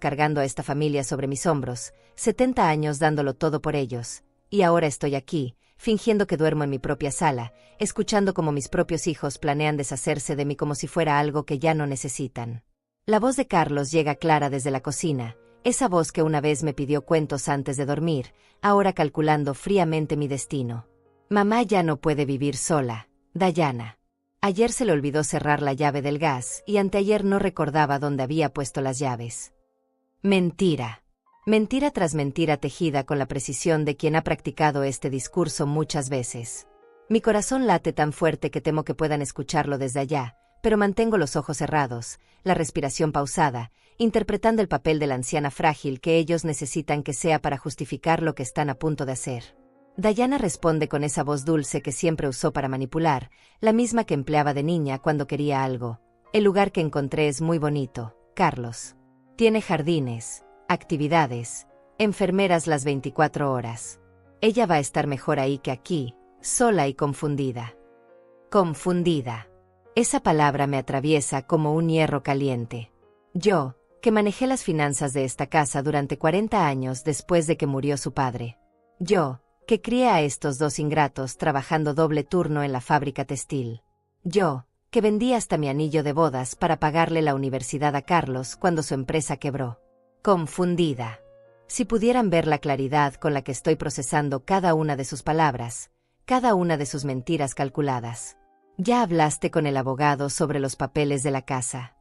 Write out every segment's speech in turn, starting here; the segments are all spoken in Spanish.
cargando a esta familia sobre mis hombros, 70 años dándolo todo por ellos, y ahora estoy aquí, fingiendo que duermo en mi propia sala, escuchando cómo mis propios hijos planean deshacerse de mí como si fuera algo que ya no necesitan. La voz de Carlos llega clara desde la cocina, esa voz que una vez me pidió cuentos antes de dormir, ahora calculando fríamente mi destino. Mamá ya no puede vivir sola, Dayana. Ayer se le olvidó cerrar la llave del gas y anteayer no recordaba dónde había puesto las llaves. Mentira. Mentira tras mentira tejida con la precisión de quien ha practicado este discurso muchas veces. Mi corazón late tan fuerte que temo que puedan escucharlo desde allá, pero mantengo los ojos cerrados, la respiración pausada, interpretando el papel de la anciana frágil que ellos necesitan que sea para justificar lo que están a punto de hacer. Dayana responde con esa voz dulce que siempre usó para manipular, la misma que empleaba de niña cuando quería algo. El lugar que encontré es muy bonito, Carlos. Tiene jardines, actividades, enfermeras las 24 horas. Ella va a estar mejor ahí que aquí, sola y confundida. Confundida. Esa palabra me atraviesa como un hierro caliente. Yo, que manejé las finanzas de esta casa durante 40 años después de que murió su padre. Yo, que crié a estos dos ingratos trabajando doble turno en la fábrica textil. Yo, que vendí hasta mi anillo de bodas para pagarle la universidad a Carlos cuando su empresa quebró. Confundida. Si pudieran ver la claridad con la que estoy procesando cada una de sus palabras, cada una de sus mentiras calculadas. ¿Ya hablaste con el abogado sobre los papeles de la casa?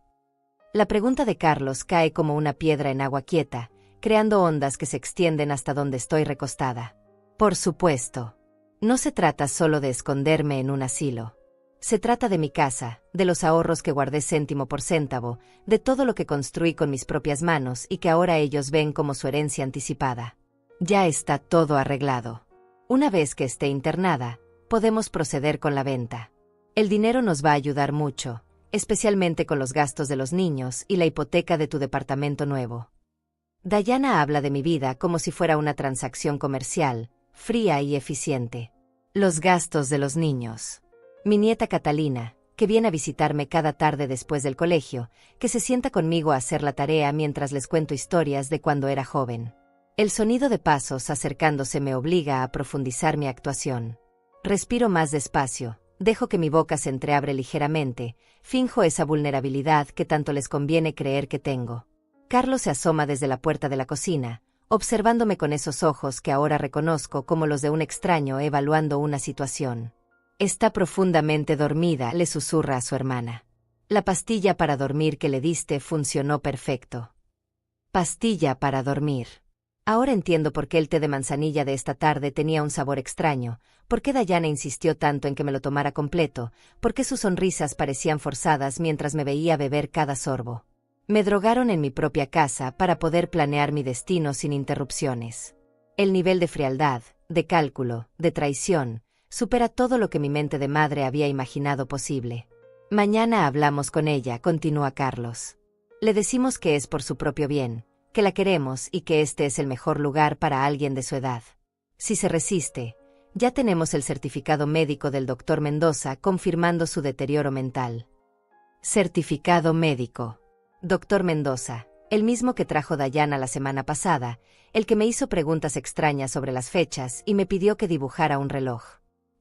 La pregunta de Carlos cae como una piedra en agua quieta, creando ondas que se extienden hasta donde estoy recostada. Por supuesto. No se trata solo de esconderme en un asilo. Se trata de mi casa, de los ahorros que guardé céntimo por céntavo, de todo lo que construí con mis propias manos y que ahora ellos ven como su herencia anticipada. Ya está todo arreglado. Una vez que esté internada, podemos proceder con la venta. El dinero nos va a ayudar mucho, especialmente con los gastos de los niños y la hipoteca de tu departamento nuevo. Dayana habla de mi vida como si fuera una transacción comercial, fría y eficiente. Los gastos de los niños. Mi nieta Catalina, que viene a visitarme cada tarde después del colegio, que se sienta conmigo a hacer la tarea mientras les cuento historias de cuando era joven. El sonido de pasos acercándose me obliga a profundizar mi actuación. Respiro más despacio, dejo que mi boca se entreabre ligeramente, finjo esa vulnerabilidad que tanto les conviene creer que tengo. Carlos se asoma desde la puerta de la cocina, observándome con esos ojos que ahora reconozco como los de un extraño evaluando una situación. Está profundamente dormida, le susurra a su hermana. La pastilla para dormir que le diste funcionó perfecto. Pastilla para dormir. Ahora entiendo por qué el té de manzanilla de esta tarde tenía un sabor extraño, por qué Dayana insistió tanto en que me lo tomara completo, por qué sus sonrisas parecían forzadas mientras me veía beber cada sorbo. Me drogaron en mi propia casa para poder planear mi destino sin interrupciones. El nivel de frialdad, de cálculo, de traición, supera todo lo que mi mente de madre había imaginado posible. Mañana hablamos con ella, continúa Carlos. Le decimos que es por su propio bien, que la queremos y que este es el mejor lugar para alguien de su edad. Si se resiste, ya tenemos el certificado médico del doctor Mendoza confirmando su deterioro mental. Certificado médico. Doctor Mendoza, el mismo que trajo Dayana la semana pasada, el que me hizo preguntas extrañas sobre las fechas y me pidió que dibujara un reloj.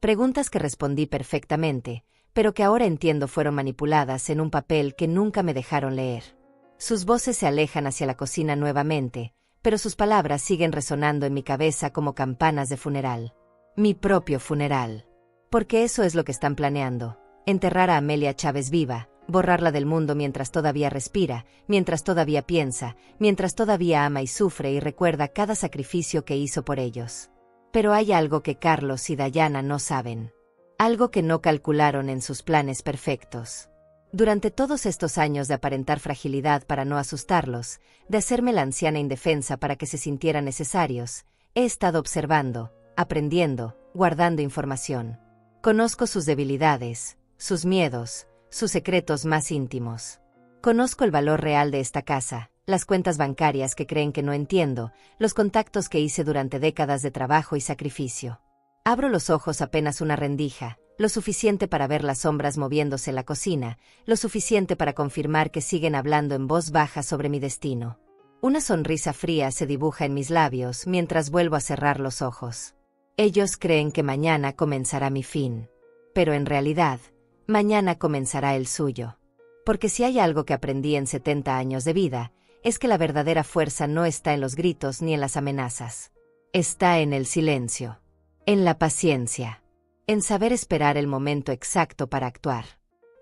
Preguntas que respondí perfectamente, pero que ahora entiendo fueron manipuladas en un papel que nunca me dejaron leer. Sus voces se alejan hacia la cocina nuevamente, pero sus palabras siguen resonando en mi cabeza como campanas de funeral. Mi propio funeral. Porque eso es lo que están planeando. Enterrar a Amelia Chávez viva, borrarla del mundo mientras todavía respira, mientras todavía piensa, mientras todavía ama y sufre y recuerda cada sacrificio que hizo por ellos. Pero hay algo que Carlos y Dayana no saben. Algo que no calcularon en sus planes perfectos. Durante todos estos años de aparentar fragilidad para no asustarlos, de hacerme la anciana indefensa para que se sintieran necesarios, he estado observando, aprendiendo, guardando información. Conozco sus debilidades, sus miedos, sus secretos más íntimos. Conozco el valor real de esta casa, las cuentas bancarias que creen que no entiendo, los contactos que hice durante décadas de trabajo y sacrificio. Abro los ojos apenas una rendija, lo suficiente para ver las sombras moviéndose en la cocina, lo suficiente para confirmar que siguen hablando en voz baja sobre mi destino. Una sonrisa fría se dibuja en mis labios mientras vuelvo a cerrar los ojos. Ellos creen que mañana comenzará mi fin. Pero en realidad, mañana comenzará el suyo. Porque si hay algo que aprendí en 70 años de vida, es que la verdadera fuerza no está en los gritos ni en las amenazas. Está en el silencio, en la paciencia, en saber esperar el momento exacto para actuar.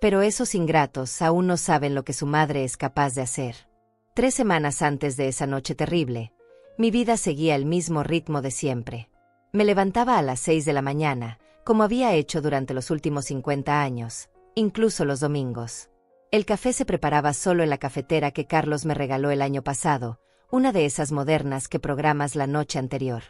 Pero esos ingratos aún no saben lo que su madre es capaz de hacer. 3 semanas antes de esa noche terrible, mi vida seguía el mismo ritmo de siempre. Me levantaba a las 6 de la mañana, como había hecho durante los últimos 50 años, incluso los domingos. El café se preparaba solo en la cafetera que Carlos me regaló el año pasado, una de esas modernas que programas la noche anterior.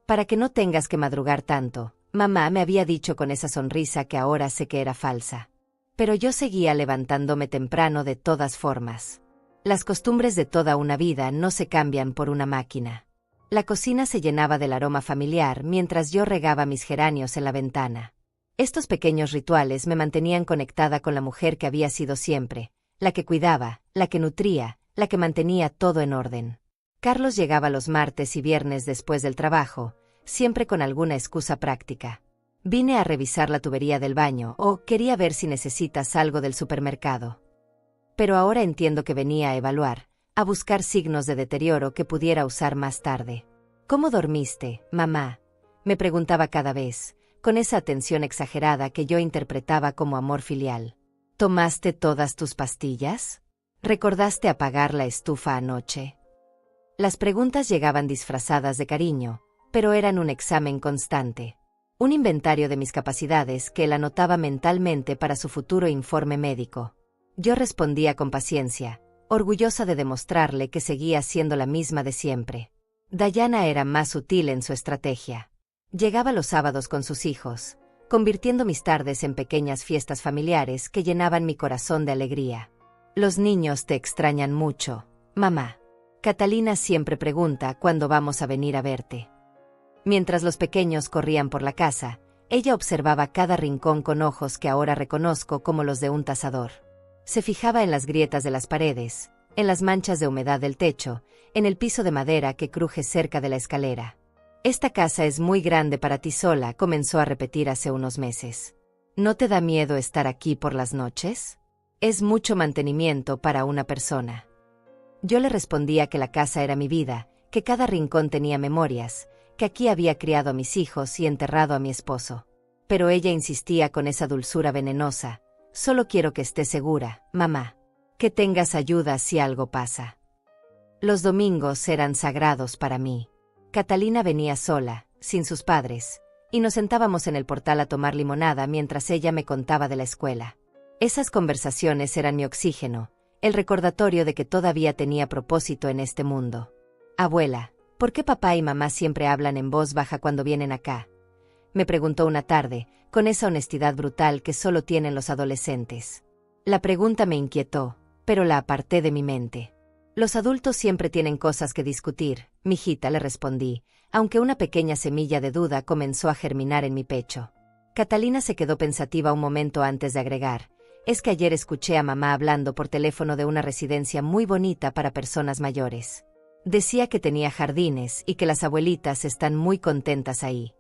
Para que no tengas que madrugar tanto, mamá me había dicho con esa sonrisa que ahora sé que era falsa. Pero yo seguía levantándome temprano de todas formas. Las costumbres de toda una vida no se cambian por una máquina. La cocina se llenaba del aroma familiar mientras yo regaba mis geranios en la ventana. Estos pequeños rituales me mantenían conectada con la mujer que había sido siempre, la que cuidaba, la que nutría, la que mantenía todo en orden. Carlos llegaba los martes y viernes después del trabajo, siempre con alguna excusa práctica. Vine a revisar la tubería del baño o quería ver si necesitas algo del supermercado. Pero ahora entiendo que venía a evaluar, a buscar signos de deterioro que pudiera usar más tarde. ¿Cómo dormiste, mamá?, me preguntaba cada vez, con esa atención exagerada que yo interpretaba como amor filial. ¿Tomaste todas tus pastillas? ¿Recordaste apagar la estufa anoche? Las preguntas llegaban disfrazadas de cariño, pero eran un examen constante. Un inventario de mis capacidades que él anotaba mentalmente para su futuro informe médico. Yo respondía con paciencia, orgullosa de demostrarle que seguía siendo la misma de siempre. Dayana era más sutil en su estrategia. Llegaba los sábados con sus hijos, convirtiendo mis tardes en pequeñas fiestas familiares que llenaban mi corazón de alegría. Los niños te extrañan mucho, mamá. Catalina siempre pregunta cuándo vamos a venir a verte. Mientras los pequeños corrían por la casa, ella observaba cada rincón con ojos que ahora reconozco como los de un tasador. Se fijaba en las grietas de las paredes, en las manchas de humedad del techo, en el piso de madera que cruje cerca de la escalera. «Esta casa es muy grande para ti sola», comenzó a repetir hace unos meses. «¿No te da miedo estar aquí por las noches? Es mucho mantenimiento para una persona». Yo le respondía que la casa era mi vida, que cada rincón tenía memorias, que aquí había criado a mis hijos y enterrado a mi esposo. Pero ella insistía con esa dulzura venenosa. «Solo quiero que estés segura, mamá. Que tengas ayuda si algo pasa». Los domingos eran sagrados para mí. Catalina venía sola, sin sus padres, y nos sentábamos en el portal a tomar limonada mientras ella me contaba de la escuela. Esas conversaciones eran mi oxígeno, el recordatorio de que todavía tenía propósito en este mundo. «Abuela, ¿por qué papá y mamá siempre hablan en voz baja cuando vienen acá?», me preguntó una tarde, con esa honestidad brutal que solo tienen los adolescentes. La pregunta me inquietó, pero la aparté de mi mente. «Los adultos siempre tienen cosas que discutir, mijita», le respondí, aunque una pequeña semilla de duda comenzó a germinar en mi pecho. Catalina se quedó pensativa un momento antes de agregar: «Es que ayer escuché a mamá hablando por teléfono de una residencia muy bonita para personas mayores. Decía que tenía jardines y que las abuelitas están muy contentas ahí».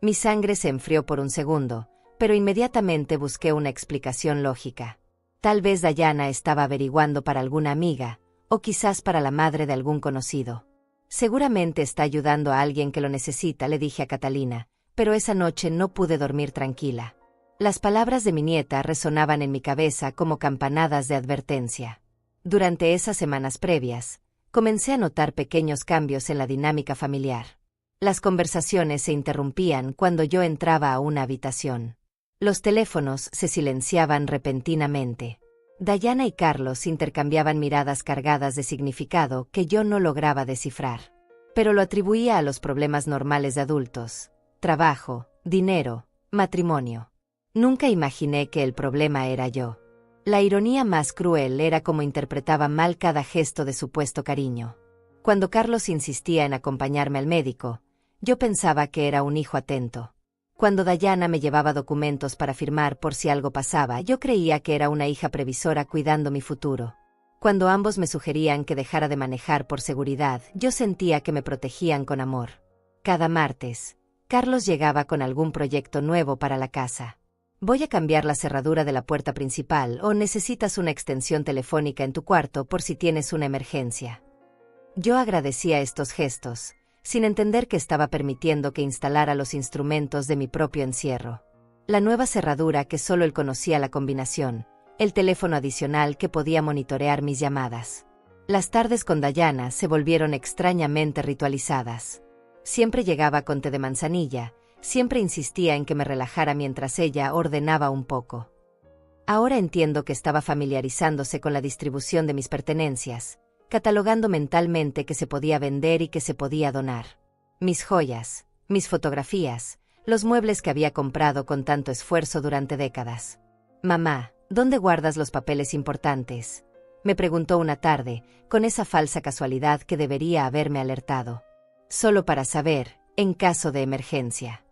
Mi sangre se enfrió por un segundo, pero inmediatamente busqué una explicación lógica. Tal vez Dayana estaba averiguando para alguna amiga, o quizás para la madre de algún conocido. «Seguramente está ayudando a alguien que lo necesita», le dije a Catalina, pero esa noche no pude dormir tranquila. Las palabras de mi nieta resonaban en mi cabeza como campanadas de advertencia. Durante esas semanas previas, comencé a notar pequeños cambios en la dinámica familiar. Las conversaciones se interrumpían cuando yo entraba a una habitación. Los teléfonos se silenciaban repentinamente. Dayana y Carlos intercambiaban miradas cargadas de significado que yo no lograba descifrar. Pero lo atribuía a los problemas normales de adultos: trabajo, dinero, matrimonio. Nunca imaginé que el problema era yo. La ironía más cruel era cómo interpretaba mal cada gesto de supuesto cariño. Cuando Carlos insistía en acompañarme al médico, yo pensaba que era un hijo atento. Cuando Dayana me llevaba documentos para firmar por si algo pasaba, yo creía que era una hija previsora cuidando mi futuro. Cuando ambos me sugerían que dejara de manejar por seguridad, yo sentía que me protegían con amor. Cada martes, Carlos llegaba con algún proyecto nuevo para la casa. Voy a cambiar la cerradura de la puerta principal o necesitas una extensión telefónica en tu cuarto por si tienes una emergencia. Yo agradecía estos gestos, sin entender que estaba permitiendo que instalara los instrumentos de mi propio encierro. La nueva cerradura que solo él conocía la combinación, el teléfono adicional que podía monitorear mis llamadas. Las tardes con Dayana se volvieron extrañamente ritualizadas. Siempre llegaba con té de manzanilla, siempre insistía en que me relajara mientras ella ordenaba un poco. Ahora entiendo que estaba familiarizándose con la distribución de mis pertenencias, catalogando mentalmente que se podía vender y que se podía donar. Mis joyas, mis fotografías, los muebles que había comprado con tanto esfuerzo durante décadas. «Mamá, ¿dónde guardas los papeles importantes?», me preguntó una tarde, con esa falsa casualidad que debería haberme alertado. Solo para saber, en caso de emergencia.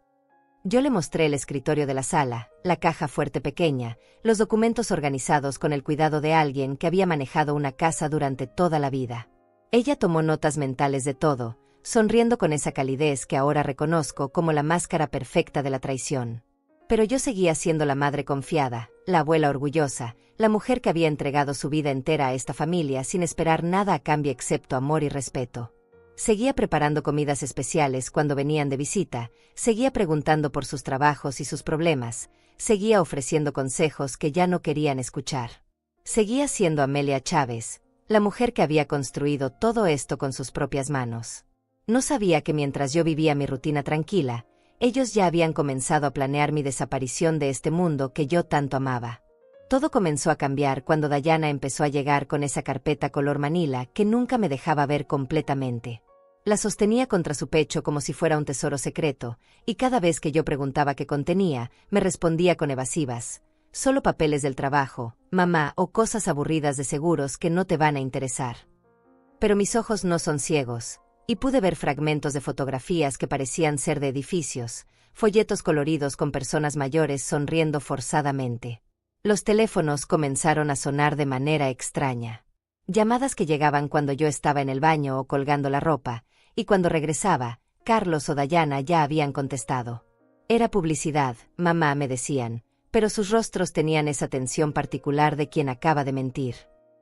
Yo le mostré el escritorio de la sala, la caja fuerte pequeña, los documentos organizados con el cuidado de alguien que había manejado una casa durante toda la vida. Ella tomó notas mentales de todo, sonriendo con esa calidez que ahora reconozco como la máscara perfecta de la traición. Pero yo seguía siendo la madre confiada, la abuela orgullosa, la mujer que había entregado su vida entera a esta familia sin esperar nada a cambio excepto amor y respeto. Seguía preparando comidas especiales cuando venían de visita, seguía preguntando por sus trabajos y sus problemas, seguía ofreciendo consejos que ya no querían escuchar. Seguía siendo Amelia Chávez, la mujer que había construido todo esto con sus propias manos. No sabía que mientras yo vivía mi rutina tranquila, ellos ya habían comenzado a planear mi desaparición de este mundo que yo tanto amaba. Todo comenzó a cambiar cuando Dayana empezó a llegar con esa carpeta color manila que nunca me dejaba ver completamente. La sostenía contra su pecho como si fuera un tesoro secreto, y cada vez que yo preguntaba qué contenía, me respondía con evasivas: «Solo papeles del trabajo, mamá, o cosas aburridas de seguros que no te van a interesar». Pero mis ojos no son ciegos, y pude ver fragmentos de fotografías que parecían ser de edificios, folletos coloridos con personas mayores sonriendo forzadamente. Los teléfonos comenzaron a sonar de manera extraña. Llamadas que llegaban cuando yo estaba en el baño o colgando la ropa, y cuando regresaba, Carlos o Dayana ya habían contestado. Era publicidad, mamá, me decían, pero sus rostros tenían esa tensión particular de quien acaba de mentir.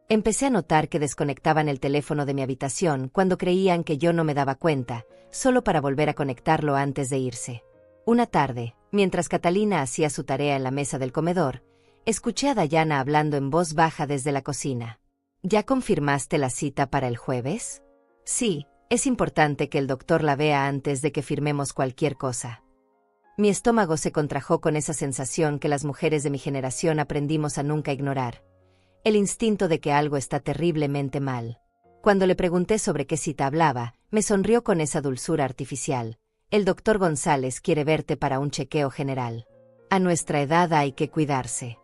Empecé a notar que desconectaban el teléfono de mi habitación cuando creían que yo no me daba cuenta, solo para volver a conectarlo antes de irse. Una tarde, mientras Catalina hacía su tarea en la mesa del comedor, escuché a Dayana hablando en voz baja desde la cocina. «¿Ya confirmaste la cita para el jueves?» «Sí, es importante que el doctor la vea antes de que firmemos cualquier cosa». Mi estómago se contrajo con esa sensación que las mujeres de mi generación aprendimos a nunca ignorar. El instinto de que algo está terriblemente mal. Cuando le pregunté sobre qué cita hablaba, me sonrió con esa dulzura artificial. «El doctor González quiere verte para un chequeo general. A nuestra edad hay que cuidarse».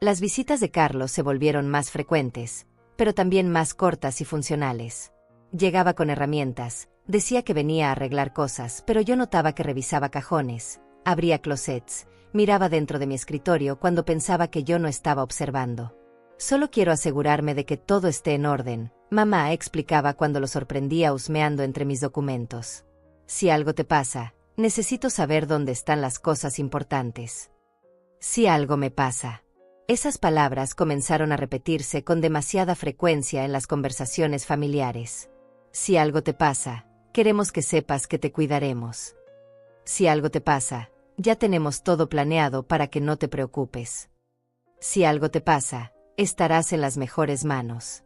Las visitas de Carlos se volvieron más frecuentes, pero también más cortas y funcionales. Llegaba con herramientas, decía que venía a arreglar cosas, pero yo notaba que revisaba cajones, abría closets, miraba dentro de mi escritorio cuando pensaba que yo no estaba observando. «Solo quiero asegurarme de que todo esté en orden», mamá explicaba cuando lo sorprendía husmeando entre mis documentos. «Si algo te pasa, necesito saber dónde están las cosas importantes». «Si algo me pasa». Esas palabras comenzaron a repetirse con demasiada frecuencia en las conversaciones familiares. «Si algo te pasa, queremos que sepas que te cuidaremos. Si algo te pasa, ya tenemos todo planeado para que no te preocupes. Si algo te pasa, estarás en las mejores manos».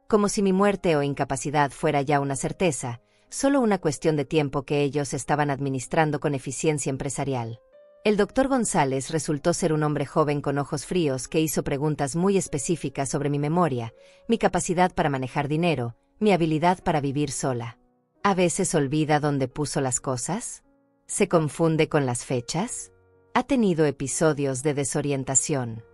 Como si mi muerte o incapacidad fuera ya una certeza, solo una cuestión de tiempo que ellos estaban administrando con eficiencia empresarial. El doctor González resultó ser un hombre joven con ojos fríos que hizo preguntas muy específicas sobre mi memoria, mi capacidad para manejar dinero, mi habilidad para vivir sola. ¿A veces olvida dónde puso las cosas? ¿Se confunde con las fechas? ¿Ha tenido episodios de desorientación?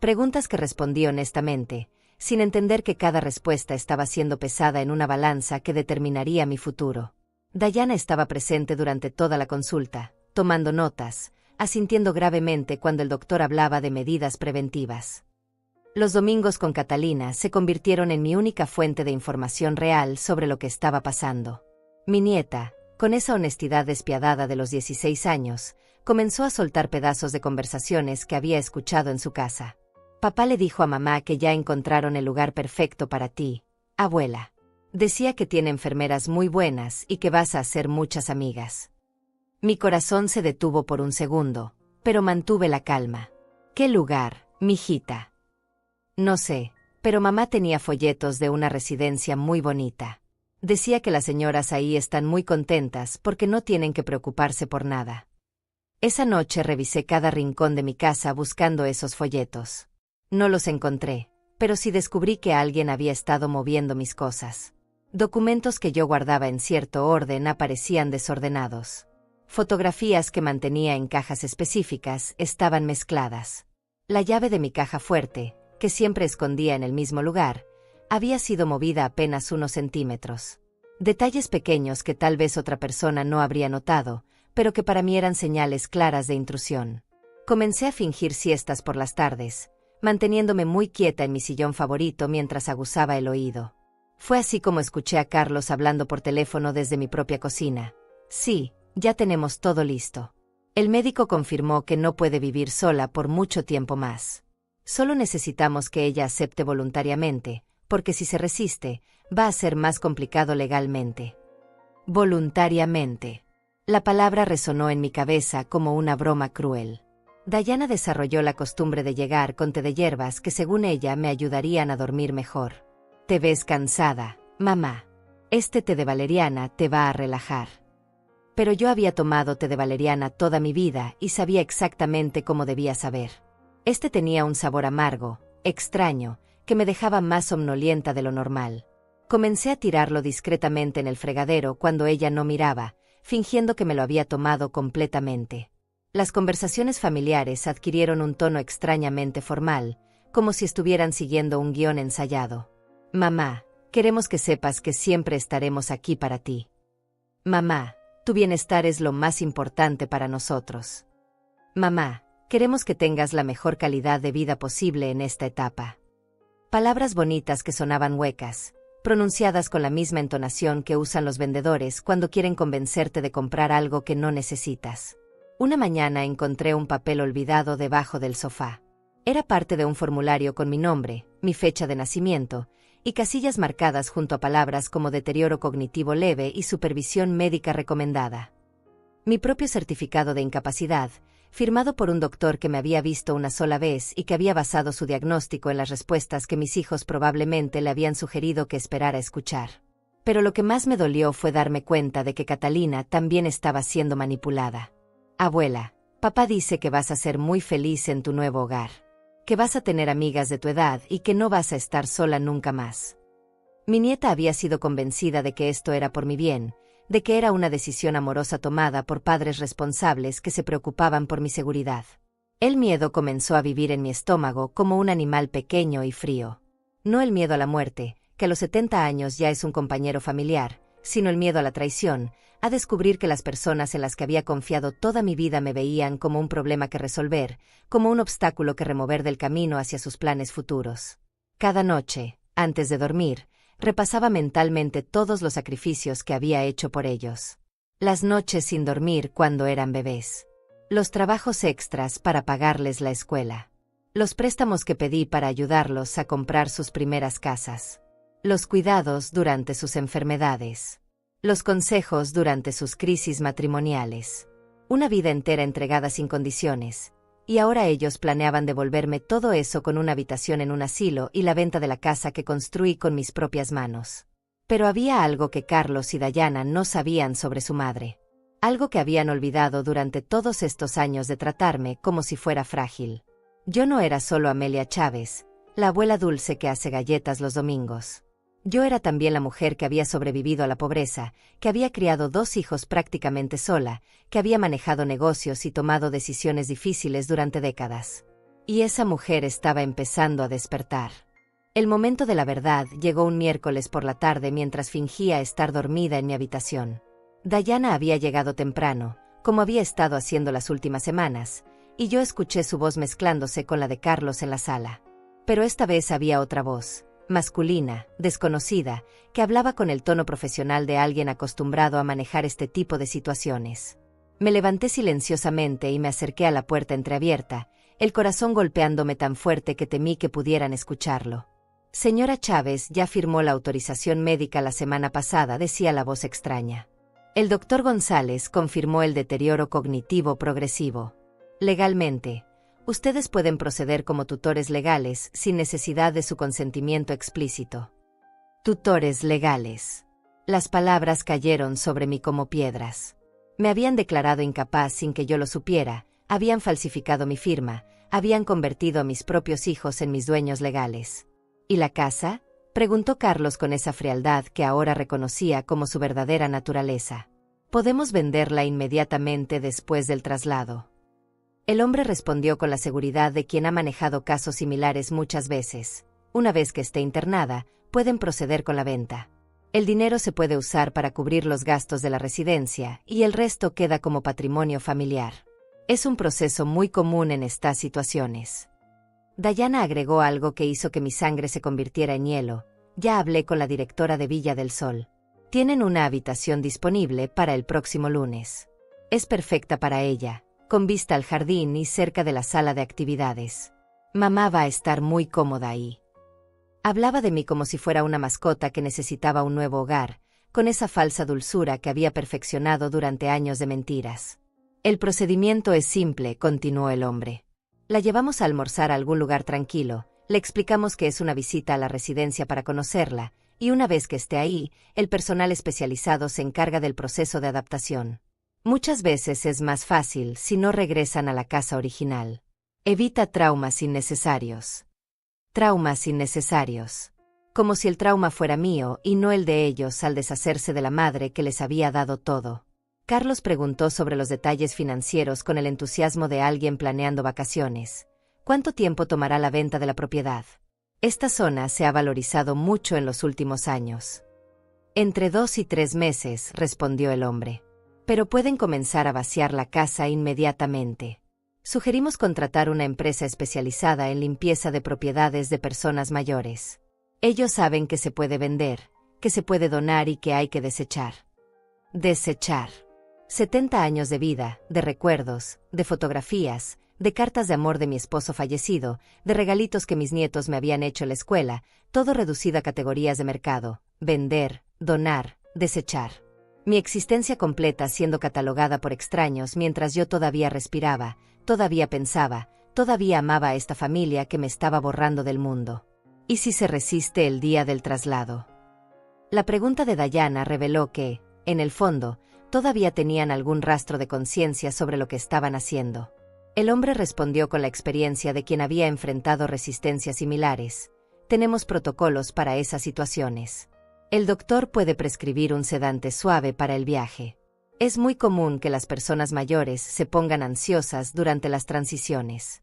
Preguntas que respondí honestamente, sin entender que cada respuesta estaba siendo pesada en una balanza que determinaría mi futuro. Dayana estaba presente durante toda la consulta, tomando notas, asintiendo gravemente cuando el doctor hablaba de medidas preventivas. Los domingos con Catalina se convirtieron en mi única fuente de información real sobre lo que estaba pasando. Mi nieta, con esa honestidad despiadada de los 16 años, comenzó a soltar pedazos de conversaciones que había escuchado en su casa. Papá le dijo a mamá que ya encontraron el lugar perfecto para ti, abuela. Decía que tiene enfermeras muy buenas y que vas a hacer muchas amigas. Mi corazón se detuvo por un segundo, pero mantuve la calma. ¿Qué lugar, mijita? No sé, pero mamá tenía folletos de una residencia muy bonita. Decía que las señoras ahí están muy contentas porque no tienen que preocuparse por nada. Esa noche revisé cada rincón de mi casa buscando esos folletos. No los encontré, pero sí descubrí que alguien había estado moviendo mis cosas. Documentos que yo guardaba en cierto orden aparecían desordenados. Fotografías que mantenía en cajas específicas estaban mezcladas. La llave de mi caja fuerte, que siempre escondía en el mismo lugar, había sido movida apenas unos centímetros. Detalles pequeños que tal vez otra persona no habría notado, pero que para mí eran señales claras de intrusión. Comencé a fingir siestas por las tardes, manteniéndome muy quieta en mi sillón favorito mientras aguzaba el oído. Fue así como escuché a Carlos hablando por teléfono desde mi propia cocina. Sí, ya tenemos todo listo. El médico confirmó que no puede vivir sola por mucho tiempo más. Solo necesitamos que ella acepte voluntariamente, porque si se resiste, va a ser más complicado legalmente. Voluntariamente. La palabra resonó en mi cabeza como una broma cruel. Dayana desarrolló la costumbre de llegar con té de hierbas que según ella me ayudarían a dormir mejor. Te ves cansada, mamá. Este té de valeriana te va a relajar. Pero yo había tomado té de valeriana toda mi vida y sabía exactamente cómo debía saber. Este tenía un sabor amargo, extraño, que me dejaba más somnolienta de lo normal. Comencé a tirarlo discretamente en el fregadero cuando ella no miraba, fingiendo que me lo había tomado completamente. Las conversaciones familiares adquirieron un tono extrañamente formal, como si estuvieran siguiendo un guión ensayado. Mamá, queremos que sepas que siempre estaremos aquí para ti. Mamá, tu bienestar es lo más importante para nosotros. Mamá, queremos que tengas la mejor calidad de vida posible en esta etapa. Palabras bonitas que sonaban huecas, pronunciadas con la misma entonación que usan los vendedores cuando quieren convencerte de comprar algo que no necesitas. Una mañana encontré un papel olvidado debajo del sofá. Era parte de un formulario con mi nombre, mi fecha de nacimiento, y casillas marcadas junto a palabras como deterioro cognitivo leve y supervisión médica recomendada. Mi propio certificado de incapacidad, firmado por un doctor que me había visto una sola vez y que había basado su diagnóstico en las respuestas que mis hijos probablemente le habían sugerido que esperara escuchar. Pero lo que más me dolió fue darme cuenta de que Catalina también estaba siendo manipulada. Abuela, papá dice que vas a ser muy feliz en tu nuevo hogar. Que vas a tener amigas de tu edad y que no vas a estar sola nunca más. Mi nieta había sido convencida de que esto era por mi bien, de que era una decisión amorosa tomada por padres responsables que se preocupaban por mi seguridad. El miedo comenzó a vivir en mi estómago como un animal pequeño y frío. No el miedo a la muerte, que a los 70 años ya es un compañero familiar, sino el miedo a la traición, a descubrir que las personas en las que había confiado toda mi vida me veían como un problema que resolver, como un obstáculo que remover del camino hacia sus planes futuros. Cada noche, antes de dormir, repasaba mentalmente todos los sacrificios que había hecho por ellos. Las noches sin dormir cuando eran bebés. Los trabajos extras para pagarles la escuela. Los préstamos que pedí para ayudarlos a comprar sus primeras casas. Los cuidados durante sus enfermedades. Los consejos durante sus crisis matrimoniales. Una vida entera entregada sin condiciones. Y ahora ellos planeaban devolverme todo eso con una habitación en un asilo y la venta de la casa que construí con mis propias manos. Pero había algo que Carlos y Dayana no sabían sobre su madre. Algo que habían olvidado durante todos estos años de tratarme como si fuera frágil. Yo no era solo Amelia Chávez, la abuela dulce que hace galletas los domingos. Yo era también la mujer que había sobrevivido a la pobreza, que había criado 2 hijos prácticamente sola, que había manejado negocios y tomado decisiones difíciles durante décadas. Y esa mujer estaba empezando a despertar. El momento de la verdad llegó un miércoles por la tarde mientras fingía estar dormida en mi habitación. Dayana había llegado temprano, como había estado haciendo las últimas semanas, y yo escuché su voz mezclándose con la de Carlos en la sala. Pero esta vez había otra voz, masculina, desconocida, que hablaba con el tono profesional de alguien acostumbrado a manejar este tipo de situaciones. Me levanté silenciosamente y me acerqué a la puerta entreabierta, el corazón golpeándome tan fuerte que temí que pudieran escucharlo. Señora Chávez ya firmó la autorización médica la semana pasada, decía la voz extraña. El doctor González confirmó el deterioro cognitivo progresivo. Legalmente, ustedes pueden proceder como tutores legales sin necesidad de su consentimiento explícito. Tutores legales. Las palabras cayeron sobre mí como piedras. Me habían declarado incapaz sin que yo lo supiera, habían falsificado mi firma, habían convertido a mis propios hijos en mis dueños legales. ¿Y la casa?, preguntó Carlos con esa frialdad que ahora reconocía como su verdadera naturaleza. Podemos venderla inmediatamente después del traslado. El hombre respondió con la seguridad de quien ha manejado casos similares muchas veces. Una vez que esté internada, pueden proceder con la venta. El dinero se puede usar para cubrir los gastos de la residencia y el resto queda como patrimonio familiar. Es un proceso muy común en estas situaciones. Dayana agregó algo que hizo que mi sangre se convirtiera en hielo. Ya hablé con la directora de Villa del Sol. Tienen una habitación disponible para el próximo lunes. Es perfecta para ella, con vista al jardín y cerca de la sala de actividades. Mamá va a estar muy cómoda ahí. Hablaba de mí como si fuera una mascota que necesitaba un nuevo hogar, con esa falsa dulzura que había perfeccionado durante años de mentiras. El procedimiento es simple, continuó el hombre. La llevamos a almorzar a algún lugar tranquilo, le explicamos que es una visita a la residencia para conocerla, y una vez que esté ahí, el personal especializado se encarga del proceso de adaptación. Muchas veces es más fácil si no regresan a la casa original. Evita traumas innecesarios. Traumas innecesarios. Como si el trauma fuera mío y no el de ellos al deshacerse de la madre que les había dado todo. Carlos preguntó sobre los detalles financieros con el entusiasmo de alguien planeando vacaciones. ¿Cuánto tiempo tomará la venta de la propiedad? Esta zona se ha valorizado mucho en los últimos años. Entre 2 y 3 meses, respondió el hombre. Pero pueden comenzar a vaciar la casa inmediatamente. Sugerimos contratar una empresa especializada en limpieza de propiedades de personas mayores. Ellos saben que se puede vender, que se puede donar y que hay que desechar. Desechar. 70 años de vida, de recuerdos, de fotografías, de cartas de amor de mi esposo fallecido, de regalitos que mis nietos me habían hecho en la escuela, todo reducido a categorías de mercado: vender, donar, desechar. Mi existencia completa siendo catalogada por extraños mientras yo todavía respiraba, todavía pensaba, todavía amaba a esta familia que me estaba borrando del mundo. ¿Y si se resiste el día del traslado? La pregunta de Dayana reveló que, en el fondo, todavía tenían algún rastro de conciencia sobre lo que estaban haciendo. El hombre respondió con la experiencia de quien había enfrentado resistencias similares. Tenemos protocolos para esas situaciones. El doctor puede prescribir un sedante suave para el viaje. Es muy común que las personas mayores se pongan ansiosas durante las transiciones.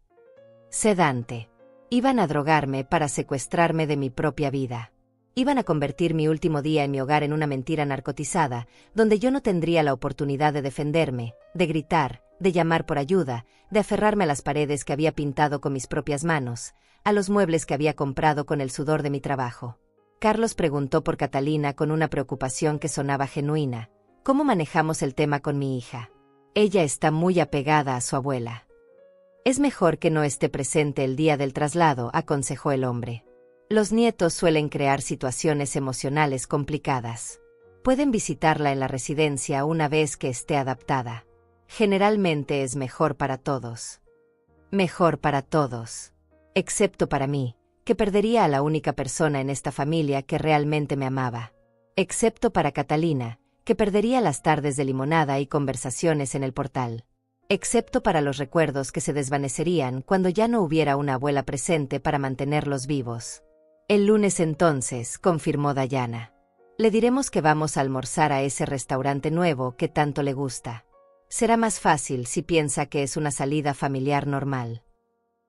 Sedante. Iban a drogarme para secuestrarme de mi propia vida. Iban a convertir mi último día en mi hogar en una mentira narcotizada, donde yo no tendría la oportunidad de defenderme, de gritar, de llamar por ayuda, de aferrarme a las paredes que había pintado con mis propias manos, a los muebles que había comprado con el sudor de mi trabajo. Carlos preguntó por Catalina con una preocupación que sonaba genuina. ¿Cómo manejamos el tema con mi hija? Ella está muy apegada a su abuela. Es mejor que no esté presente el día del traslado, aconsejó el hombre. Los nietos suelen crear situaciones emocionales complicadas. Pueden visitarla en la residencia una vez que esté adaptada. Generalmente es mejor para todos. Mejor para todos. Excepto para mí, que perdería a la única persona en esta familia que realmente me amaba. Excepto para Catalina, que perdería las tardes de limonada y conversaciones en el portal. Excepto para los recuerdos que se desvanecerían cuando ya no hubiera una abuela presente para mantenerlos vivos. El lunes entonces, confirmó Dayana. Le diremos que vamos a almorzar a ese restaurante nuevo que tanto le gusta. Será más fácil si piensa que es una salida familiar normal.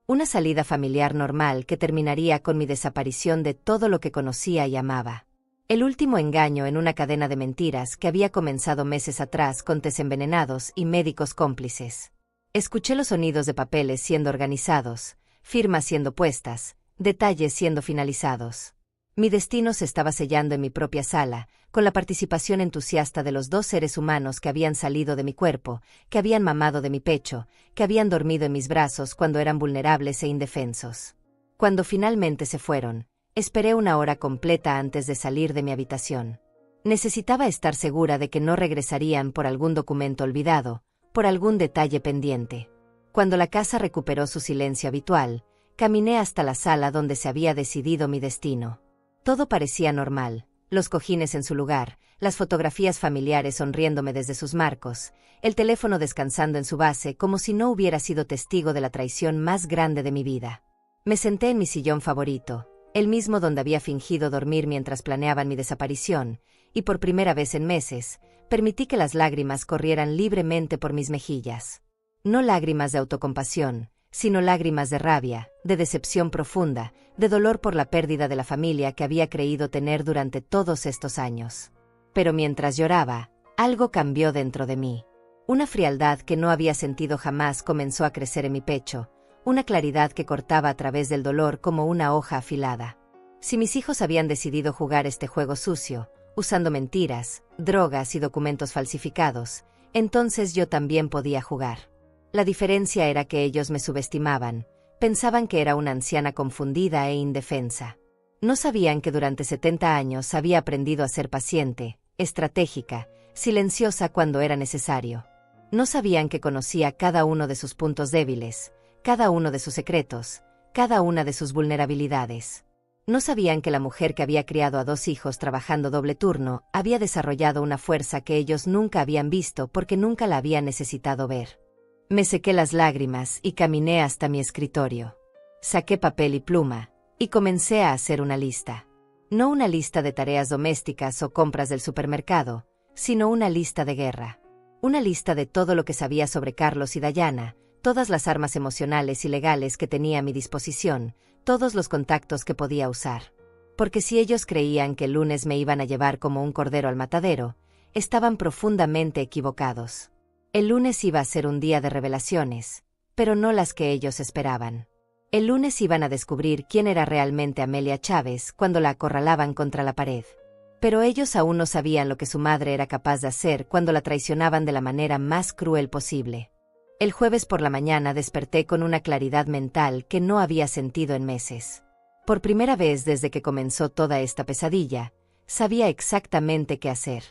Una salida familiar normal que terminaría con mi desaparición de todo lo que conocía y amaba. El último engaño en una cadena de mentiras que había comenzado meses atrás con tés envenenados y médicos cómplices. Escuché los sonidos de papeles siendo organizados, firmas siendo puestas, Detalles siendo finalizados. Mi destino se estaba sellando en mi propia sala, con la participación entusiasta de los 2 seres humanos que habían salido de mi cuerpo, que habían mamado de mi pecho, que habían dormido en mis brazos cuando eran vulnerables e indefensos. Cuando finalmente se fueron, esperé 1 hora completa antes de salir de mi habitación. Necesitaba estar segura de que no regresarían por algún documento olvidado, por algún detalle pendiente. Cuando la casa recuperó su silencio habitual, caminé hasta la sala donde se había decidido mi destino. Todo parecía normal, los cojines en su lugar, las fotografías familiares sonriéndome desde sus marcos, el teléfono descansando en su base como si no hubiera sido testigo de la traición más grande de mi vida. Me senté en mi sillón favorito, el mismo donde había fingido dormir mientras planeaban mi desaparición, y por primera vez en meses, permití que las lágrimas corrieran libremente por mis mejillas. No lágrimas de autocompasión, sino lágrimas de rabia, de decepción profunda, de dolor por la pérdida de la familia que había creído tener durante todos estos años. Pero mientras lloraba, algo cambió dentro de mí. Una frialdad que no había sentido jamás comenzó a crecer en mi pecho, una claridad que cortaba a través del dolor como una hoja afilada. Si mis hijos habían decidido jugar este juego sucio, usando mentiras, drogas y documentos falsificados, entonces yo también podía jugar. La diferencia era que ellos me subestimaban, pensaban que era una anciana confundida e indefensa. No sabían que durante 70 años había aprendido a ser paciente, estratégica, silenciosa cuando era necesario. No sabían que conocía cada uno de sus puntos débiles, cada uno de sus secretos, cada una de sus vulnerabilidades. No sabían que la mujer que había criado a 2 hijos trabajando doble turno había desarrollado una fuerza que ellos nunca habían visto porque nunca la habían necesitado ver. Me sequé las lágrimas y caminé hasta mi escritorio. Saqué papel y pluma, y comencé a hacer una lista. No una lista de tareas domésticas o compras del supermercado, sino una lista de guerra. Una lista de todo lo que sabía sobre Carlos y Dayana, todas las armas emocionales y legales que tenía a mi disposición, todos los contactos que podía usar. Porque si ellos creían que el lunes me iban a llevar como un cordero al matadero, estaban profundamente equivocados. El lunes iba a ser un día de revelaciones, pero no las que ellos esperaban. El lunes iban a descubrir quién era realmente Amelia Chávez cuando la acorralaban contra la pared. Pero ellos aún no sabían lo que su madre era capaz de hacer cuando la traicionaban de la manera más cruel posible. El jueves por la mañana desperté con una claridad mental que no había sentido en meses. Por primera vez desde que comenzó toda esta pesadilla, sabía exactamente qué hacer.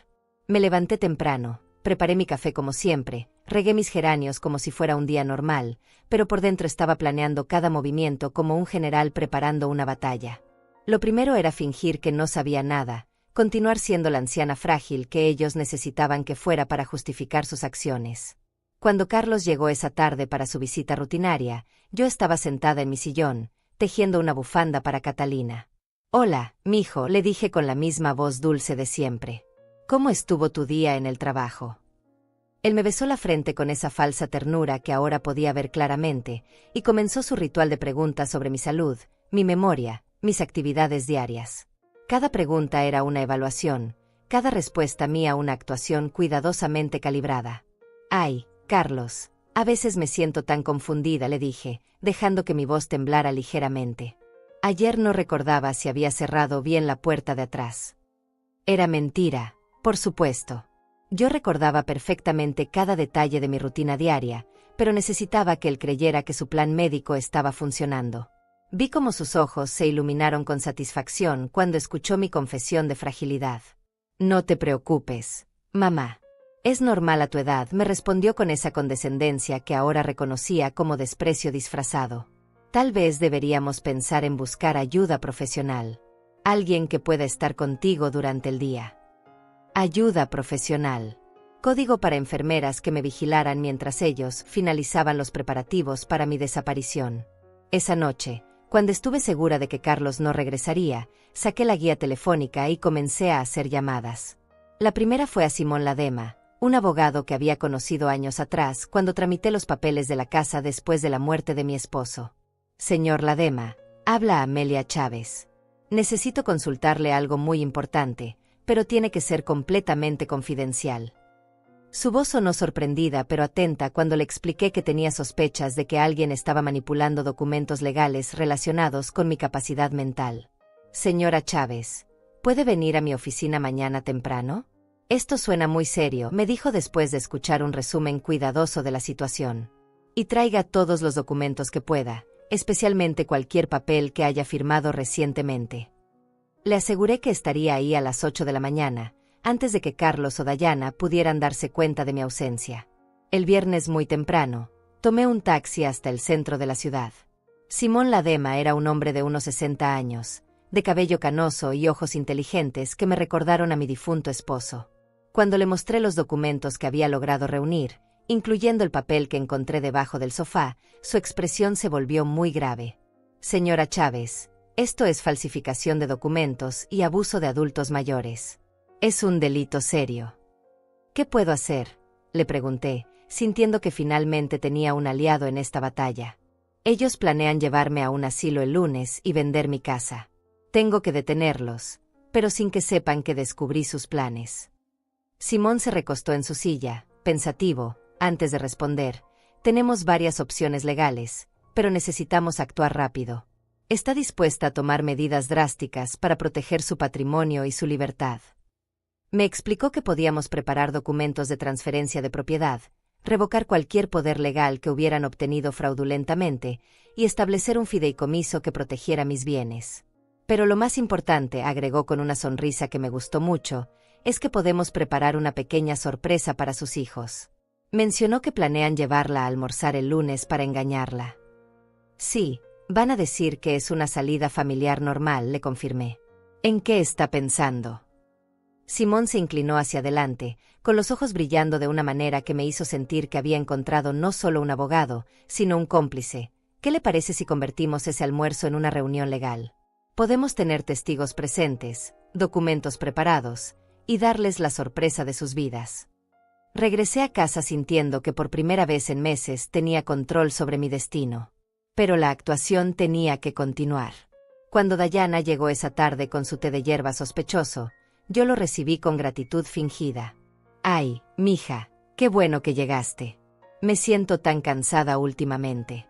Me levanté temprano. Preparé mi café como siempre, regué mis geranios como si fuera un día normal, pero por dentro estaba planeando cada movimiento como un general preparando una batalla. Lo primero era fingir que no sabía nada, continuar siendo la anciana frágil que ellos necesitaban que fuera para justificar sus acciones. Cuando Carlos llegó esa tarde para su visita rutinaria, yo estaba sentada en mi sillón, tejiendo una bufanda para Catalina. «Hola, mijo», le dije con la misma voz dulce de siempre. «¿Cómo estuvo tu día en el trabajo?» Él me besó la frente con esa falsa ternura que ahora podía ver claramente, y comenzó su ritual de preguntas sobre mi salud, mi memoria, mis actividades diarias. Cada pregunta era una evaluación, cada respuesta mía una actuación cuidadosamente calibrada. «Ay, Carlos, a veces me siento tan confundida», le dije, dejando que mi voz temblara ligeramente. Ayer no recordaba si había cerrado bien la puerta de atrás. Era mentira. Por supuesto. Yo recordaba perfectamente cada detalle de mi rutina diaria, pero necesitaba que él creyera que su plan médico estaba funcionando. Vi cómo sus ojos se iluminaron con satisfacción cuando escuchó mi confesión de fragilidad. «No te preocupes, mamá. Es normal a tu edad», me respondió con esa condescendencia que ahora reconocía como desprecio disfrazado. «Tal vez deberíamos pensar en buscar ayuda profesional. Alguien que pueda estar contigo durante el día». Ayuda profesional. Código para enfermeras que me vigilaran mientras ellos finalizaban los preparativos para mi desaparición. Esa noche, cuando estuve segura de que Carlos no regresaría, saqué la guía telefónica y comencé a hacer llamadas. La primera fue a Simón Ladema, un abogado que había conocido años atrás cuando tramité los papeles de la casa después de la muerte de mi esposo. «Señor Ladema, habla Amelia Chávez. Necesito consultarle algo muy importante, pero tiene que ser completamente confidencial». Su voz sonó sorprendida pero atenta cuando le expliqué que tenía sospechas de que alguien estaba manipulando documentos legales relacionados con mi capacidad mental. Señora Chávez, ¿puede venir a mi oficina mañana temprano? Esto suena muy serio, me dijo después de escuchar un resumen cuidadoso de la situación. Y traiga todos los documentos que pueda, especialmente cualquier papel que haya firmado recientemente. Le aseguré que estaría ahí a las 8 de la mañana, antes de que Carlos o Dayana pudieran darse cuenta de mi ausencia. El viernes muy temprano, tomé un taxi hasta el centro de la ciudad. Simón Ladema era un hombre de unos 60 años, de cabello canoso y ojos inteligentes que me recordaron a mi difunto esposo. Cuando le mostré los documentos que había logrado reunir, incluyendo el papel que encontré debajo del sofá, su expresión se volvió muy grave. Señora Chávez, esto es falsificación de documentos y abuso de adultos mayores. Es un delito serio. ¿Qué puedo hacer?, le pregunté, sintiendo que finalmente tenía un aliado en esta batalla. Ellos planean llevarme a un asilo el lunes y vender mi casa. Tengo que detenerlos, pero sin que sepan que descubrí sus planes. Simón se recostó en su silla, pensativo, antes de responder. Tenemos varias opciones legales, pero necesitamos actuar rápido. Está dispuesta a tomar medidas drásticas para proteger su patrimonio y su libertad. Me explicó que podíamos preparar documentos de transferencia de propiedad, revocar cualquier poder legal que hubieran obtenido fraudulentamente y establecer un fideicomiso que protegiera mis bienes. Pero lo más importante, agregó con una sonrisa que me gustó mucho, es que podemos preparar una pequeña sorpresa para sus hijos. Mencionó que planean llevarla a almorzar el lunes para engañarla. Sí, van a decir que es una salida familiar normal, le confirmé. ¿En qué está pensando? Simón se inclinó hacia adelante, con los ojos brillando de una manera que me hizo sentir que había encontrado no solo un abogado, sino un cómplice. ¿Qué le parece si convertimos ese almuerzo en una reunión legal? Podemos tener testigos presentes, documentos preparados, y darles la sorpresa de sus vidas. Regresé a casa sintiendo que por primera vez en meses tenía control sobre mi destino. Pero la actuación tenía que continuar. Cuando Dayana llegó esa tarde con su té de hierba sospechoso, yo lo recibí con gratitud fingida. «Ay, mija, qué bueno que llegaste. Me siento tan cansada últimamente».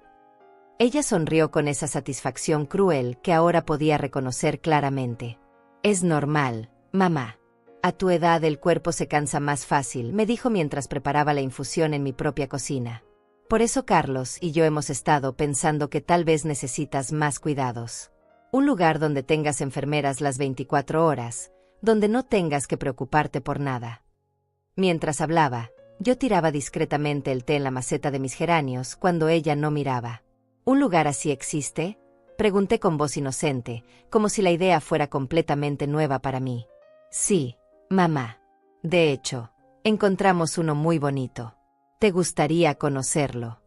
Ella sonrió con esa satisfacción cruel que ahora podía reconocer claramente. «Es normal, mamá. A tu edad el cuerpo se cansa más fácil», me dijo mientras preparaba la infusión en mi propia cocina. «Por eso Carlos y yo hemos estado pensando que tal vez necesitas más cuidados. Un lugar donde tengas enfermeras las 24 horas, donde no tengas que preocuparte por nada». Mientras hablaba, yo tiraba discretamente el té en la maceta de mis geranios cuando ella no miraba. «¿Un lugar así existe?», pregunté con voz inocente, como si la idea fuera completamente nueva para mí. «Sí, mamá. De hecho, encontramos uno muy bonito. ¿Te gustaría conocerlo?».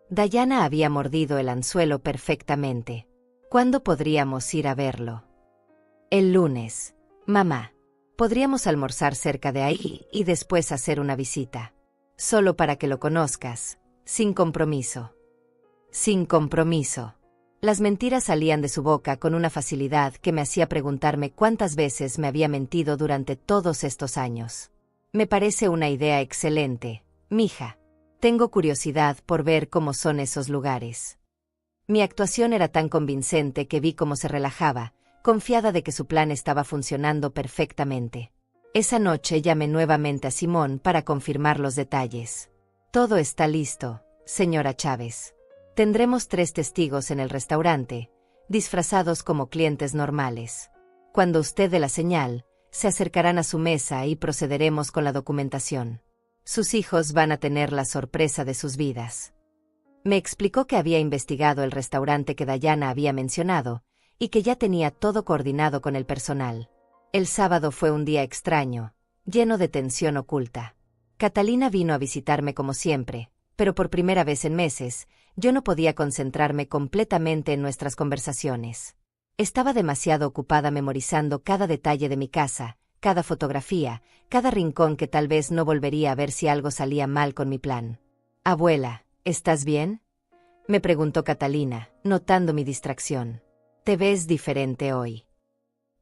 Dayana había mordido el anzuelo perfectamente. «¿Cuándo podríamos ir a verlo?». «El lunes, mamá. Podríamos almorzar cerca de ahí y después hacer una visita. Solo para que lo conozcas, sin compromiso». «Sin compromiso». Las mentiras salían de su boca con una facilidad que me hacía preguntarme cuántas veces me había mentido durante todos estos años. «Me parece una idea excelente, mija. Tengo curiosidad por ver cómo son esos lugares». Mi actuación era tan convincente que vi cómo se relajaba, confiada de que su plan estaba funcionando perfectamente. Esa noche llamé nuevamente a Simón para confirmar los detalles. «Todo está listo, señora Chávez. Tendremos 3 testigos en el restaurante, disfrazados como clientes normales. Cuando usted dé la señal, se acercarán a su mesa y procederemos con la documentación. Sus hijos van a tener la sorpresa de sus vidas». Me explicó que había investigado el restaurante que Dayana había mencionado y que ya tenía todo coordinado con el personal. El sábado fue un día extraño, lleno de tensión oculta. Catalina vino a visitarme como siempre, pero por primera vez en meses, yo no podía concentrarme completamente en nuestras conversaciones. Estaba demasiado ocupada memorizando cada detalle de mi casa, cada fotografía, cada rincón que tal vez no volvería a ver si algo salía mal con mi plan. «Abuela, ¿estás bien?», me preguntó Catalina, notando mi distracción. «Te ves diferente hoy».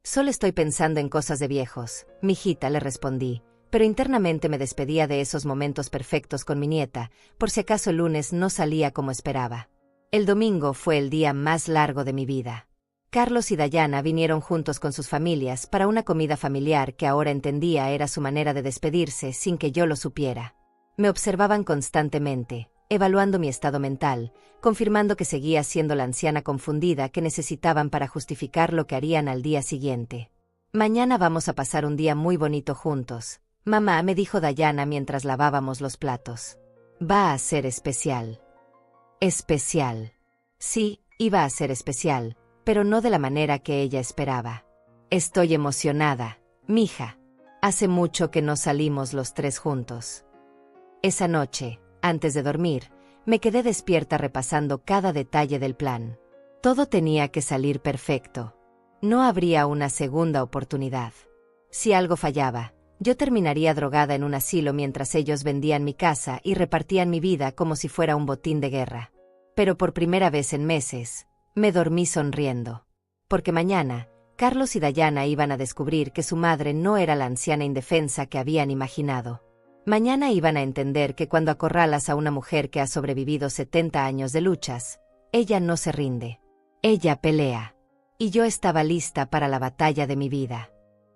«Solo estoy pensando en cosas de viejos, mijita», le respondí, pero internamente me despedía de esos momentos perfectos con mi nieta, por si acaso el lunes no salía como esperaba. El domingo fue el día más largo de mi vida. Carlos y Dayana vinieron juntos con sus familias para una comida familiar que ahora entendía era su manera de despedirse sin que yo lo supiera. Me observaban constantemente, evaluando mi estado mental, confirmando que seguía siendo la anciana confundida que necesitaban para justificar lo que harían al día siguiente. «Mañana vamos a pasar un día muy bonito juntos», mamá me dijo Dayana mientras lavábamos los platos. «Va a ser especial». Especial. Sí, iba a ser especial, pero no de la manera que ella esperaba. «Estoy emocionada, mija. Hace mucho que no salimos los tres juntos». Esa noche, antes de dormir, me quedé despierta repasando cada detalle del plan. Todo tenía que salir perfecto. No habría una segunda oportunidad. Si algo fallaba, yo terminaría drogada en un asilo mientras ellos vendían mi casa y repartían mi vida como si fuera un botín de guerra. Pero por primera vez en meses, me dormí sonriendo. Porque mañana, Carlos y Dayana iban a descubrir que su madre no era la anciana indefensa que habían imaginado. Mañana iban a entender que cuando acorralas a una mujer que ha sobrevivido 70 años de luchas, ella no se rinde. Ella pelea. Y yo estaba lista para la batalla de mi vida.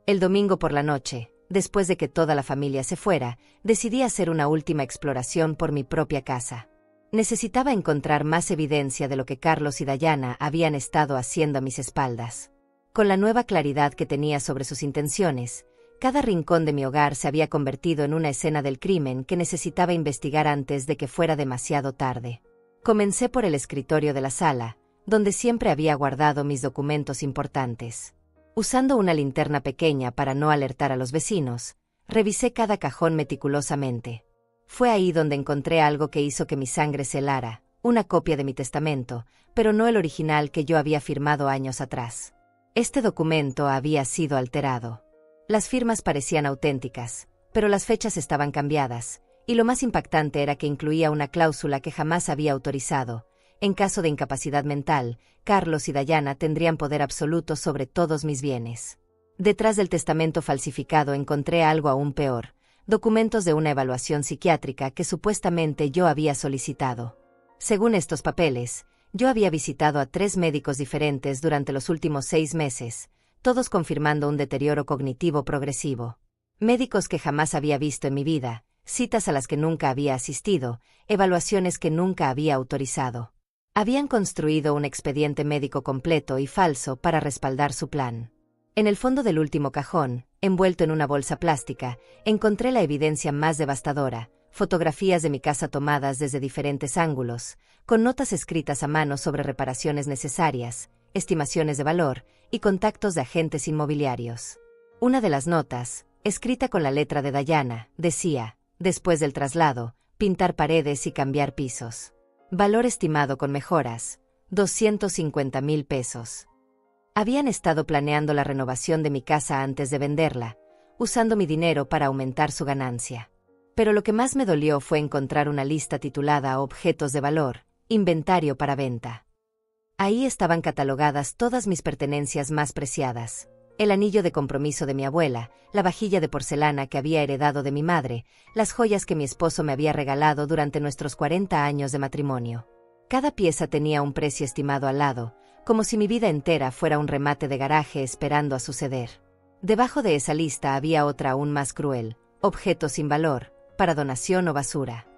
El domingo por la noche, después de que toda la familia se fuera, decidí hacer una última exploración por mi propia casa. Necesitaba encontrar más evidencia de lo que Carlos y Dayana habían estado haciendo a mis espaldas. Con la nueva claridad que tenía sobre sus intenciones, cada rincón de mi hogar se había convertido en una escena del crimen que necesitaba investigar antes de que fuera demasiado tarde. Comencé por el escritorio de la sala, donde siempre había guardado mis documentos importantes. Usando una linterna pequeña para no alertar a los vecinos, revisé cada cajón meticulosamente. Fue ahí donde encontré algo que hizo que mi sangre se helara, una copia de mi testamento, pero no el original que yo había firmado años atrás. Este documento había sido alterado. Las firmas parecían auténticas, pero las fechas estaban cambiadas, y lo más impactante era que incluía una cláusula que jamás había autorizado. En caso de incapacidad mental, Carlos y Dayana tendrían poder absoluto sobre todos mis bienes. Detrás del testamento falsificado encontré algo aún peor, documentos de una evaluación psiquiátrica que supuestamente yo había solicitado. Según estos papeles, yo había visitado a 3 médicos diferentes durante los últimos 6 meses, todos confirmando un deterioro cognitivo progresivo. Médicos que jamás había visto en mi vida, citas a las que nunca había asistido, evaluaciones que nunca había autorizado. Habían construido un expediente médico completo y falso para respaldar su plan. En el fondo del último cajón, envuelto en una bolsa plástica, encontré la evidencia más devastadora, fotografías de mi casa tomadas desde diferentes ángulos, con notas escritas a mano sobre reparaciones necesarias, estimaciones de valor y contactos de agentes inmobiliarios. Una de las notas, escrita con la letra de Dayana, decía: después del traslado, pintar paredes y cambiar pisos. Valor estimado con mejoras, 250,000 pesos. Habían estado planeando la renovación de mi casa antes de venderla, usando mi dinero para aumentar su ganancia. Pero lo que más me dolió fue encontrar una lista titulada Objetos de valor, inventario para venta. Ahí estaban catalogadas todas mis pertenencias más preciadas: el anillo de compromiso de mi abuela, la vajilla de porcelana que había heredado de mi madre, las joyas que mi esposo me había regalado durante nuestros 40 años de matrimonio. Cada pieza tenía un precio estimado al lado, como si mi vida entera fuera un remate de garaje esperando a suceder. Debajo de esa lista había otra aún más cruel: objetos sin valor, para donación o basura.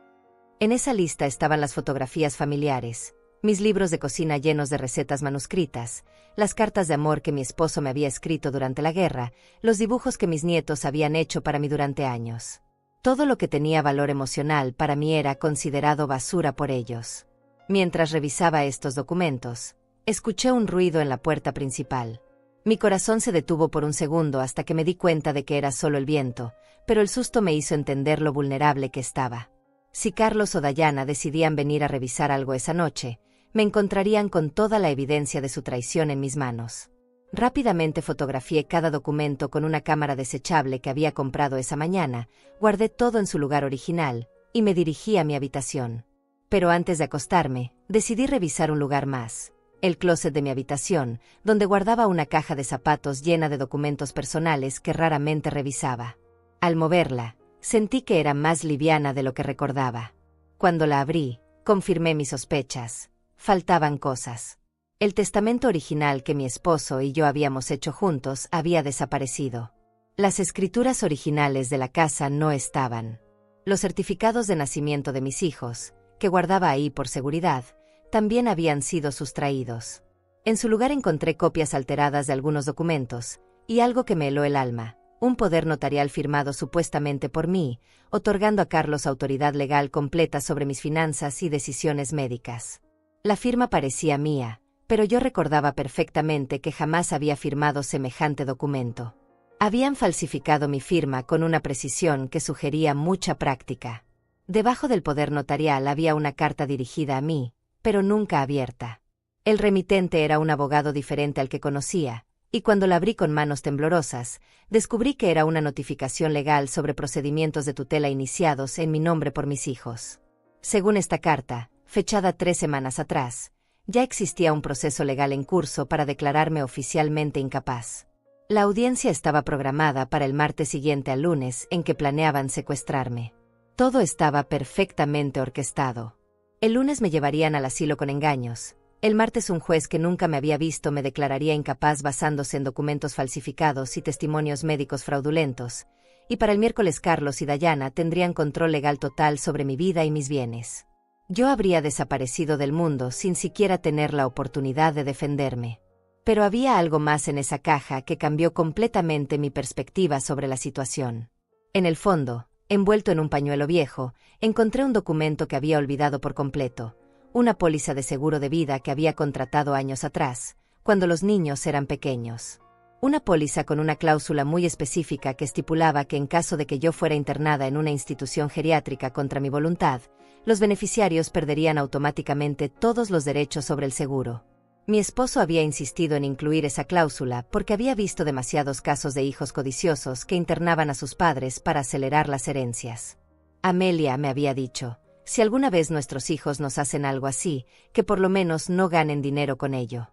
En esa lista estaban las fotografías familiares, mis libros de cocina llenos de recetas manuscritas, las cartas de amor que mi esposo me había escrito durante la guerra, los dibujos que mis nietos habían hecho para mí durante años. Todo lo que tenía valor emocional para mí era considerado basura por ellos. Mientras revisaba estos documentos, escuché un ruido en la puerta principal. Mi corazón se detuvo por un segundo hasta que me di cuenta de que era solo el viento, pero el susto me hizo entender lo vulnerable que estaba. Si Carlos o Dayana decidían venir a revisar algo esa noche, me encontrarían con toda la evidencia de su traición en mis manos. Rápidamente fotografié cada documento con una cámara desechable que había comprado esa mañana, guardé todo en su lugar original, y me dirigí a mi habitación. Pero antes de acostarme, decidí revisar un lugar más: el closet de mi habitación, donde guardaba una caja de zapatos llena de documentos personales que raramente revisaba. Al moverla, sentí que era más liviana de lo que recordaba. Cuando la abrí, confirmé mis sospechas. Faltaban cosas. El testamento original que mi esposo y yo habíamos hecho juntos había desaparecido. Las escrituras originales de la casa no estaban. Los certificados de nacimiento de mis hijos, que guardaba ahí por seguridad, también habían sido sustraídos. En su lugar encontré copias alteradas de algunos documentos, y algo que me heló el alma, un poder notarial firmado supuestamente por mí, otorgando a Carlos autoridad legal completa sobre mis finanzas y decisiones médicas. La firma parecía mía, pero yo recordaba perfectamente que jamás había firmado semejante documento. Habían falsificado mi firma con una precisión que sugería mucha práctica. Debajo del poder notarial había una carta dirigida a mí, pero nunca abierta. El remitente era un abogado diferente al que conocía, y cuando la abrí con manos temblorosas, descubrí que era una notificación legal sobre procedimientos de tutela iniciados en mi nombre por mis hijos. Según esta carta, fechada 3 semanas atrás, ya existía un proceso legal en curso para declararme oficialmente incapaz. La audiencia estaba programada para el martes siguiente al lunes en que planeaban secuestrarme. Todo estaba perfectamente orquestado. El lunes me llevarían al asilo con engaños. El martes un juez que nunca me había visto me declararía incapaz basándose en documentos falsificados y testimonios médicos fraudulentos. Y para el miércoles Carlos y Dayana tendrían control legal total sobre mi vida y mis bienes. Yo habría desaparecido del mundo sin siquiera tener la oportunidad de defenderme. Pero había algo más en esa caja que cambió completamente mi perspectiva sobre la situación. En el fondo, envuelto en un pañuelo viejo, encontré un documento que había olvidado por completo, una póliza de seguro de vida que había contratado años atrás, cuando los niños eran pequeños. Una póliza con una cláusula muy específica que estipulaba que en caso de que yo fuera internada en una institución geriátrica contra mi voluntad, los beneficiarios perderían automáticamente todos los derechos sobre el seguro. Mi esposo había insistido en incluir esa cláusula porque había visto demasiados casos de hijos codiciosos que internaban a sus padres para acelerar las herencias. Amelia me había dicho, si alguna vez nuestros hijos nos hacen algo así, que por lo menos no ganen dinero con ello.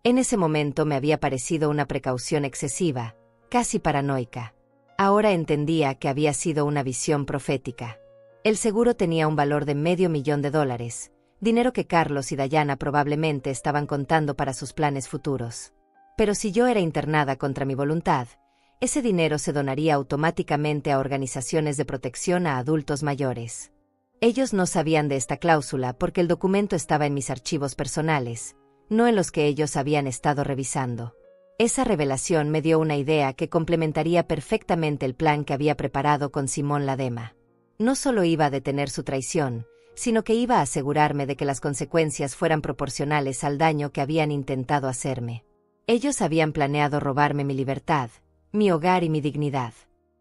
En ese momento me había parecido una precaución excesiva, casi paranoica. Ahora entendía que había sido una visión profética. El seguro tenía un valor de $500,000, dinero que Carlos y Dayana probablemente estaban contando para sus planes futuros. Pero si yo era internada contra mi voluntad, ese dinero se donaría automáticamente a organizaciones de protección a adultos mayores. Ellos no sabían de esta cláusula porque el documento estaba en mis archivos personales, no en los que ellos habían estado revisando. Esa revelación me dio una idea que complementaría perfectamente el plan que había preparado con Simón Ladema. No solo iba a detener su traición, sino que iba a asegurarme de que las consecuencias fueran proporcionales al daño que habían intentado hacerme. Ellos habían planeado robarme mi libertad, mi hogar y mi dignidad.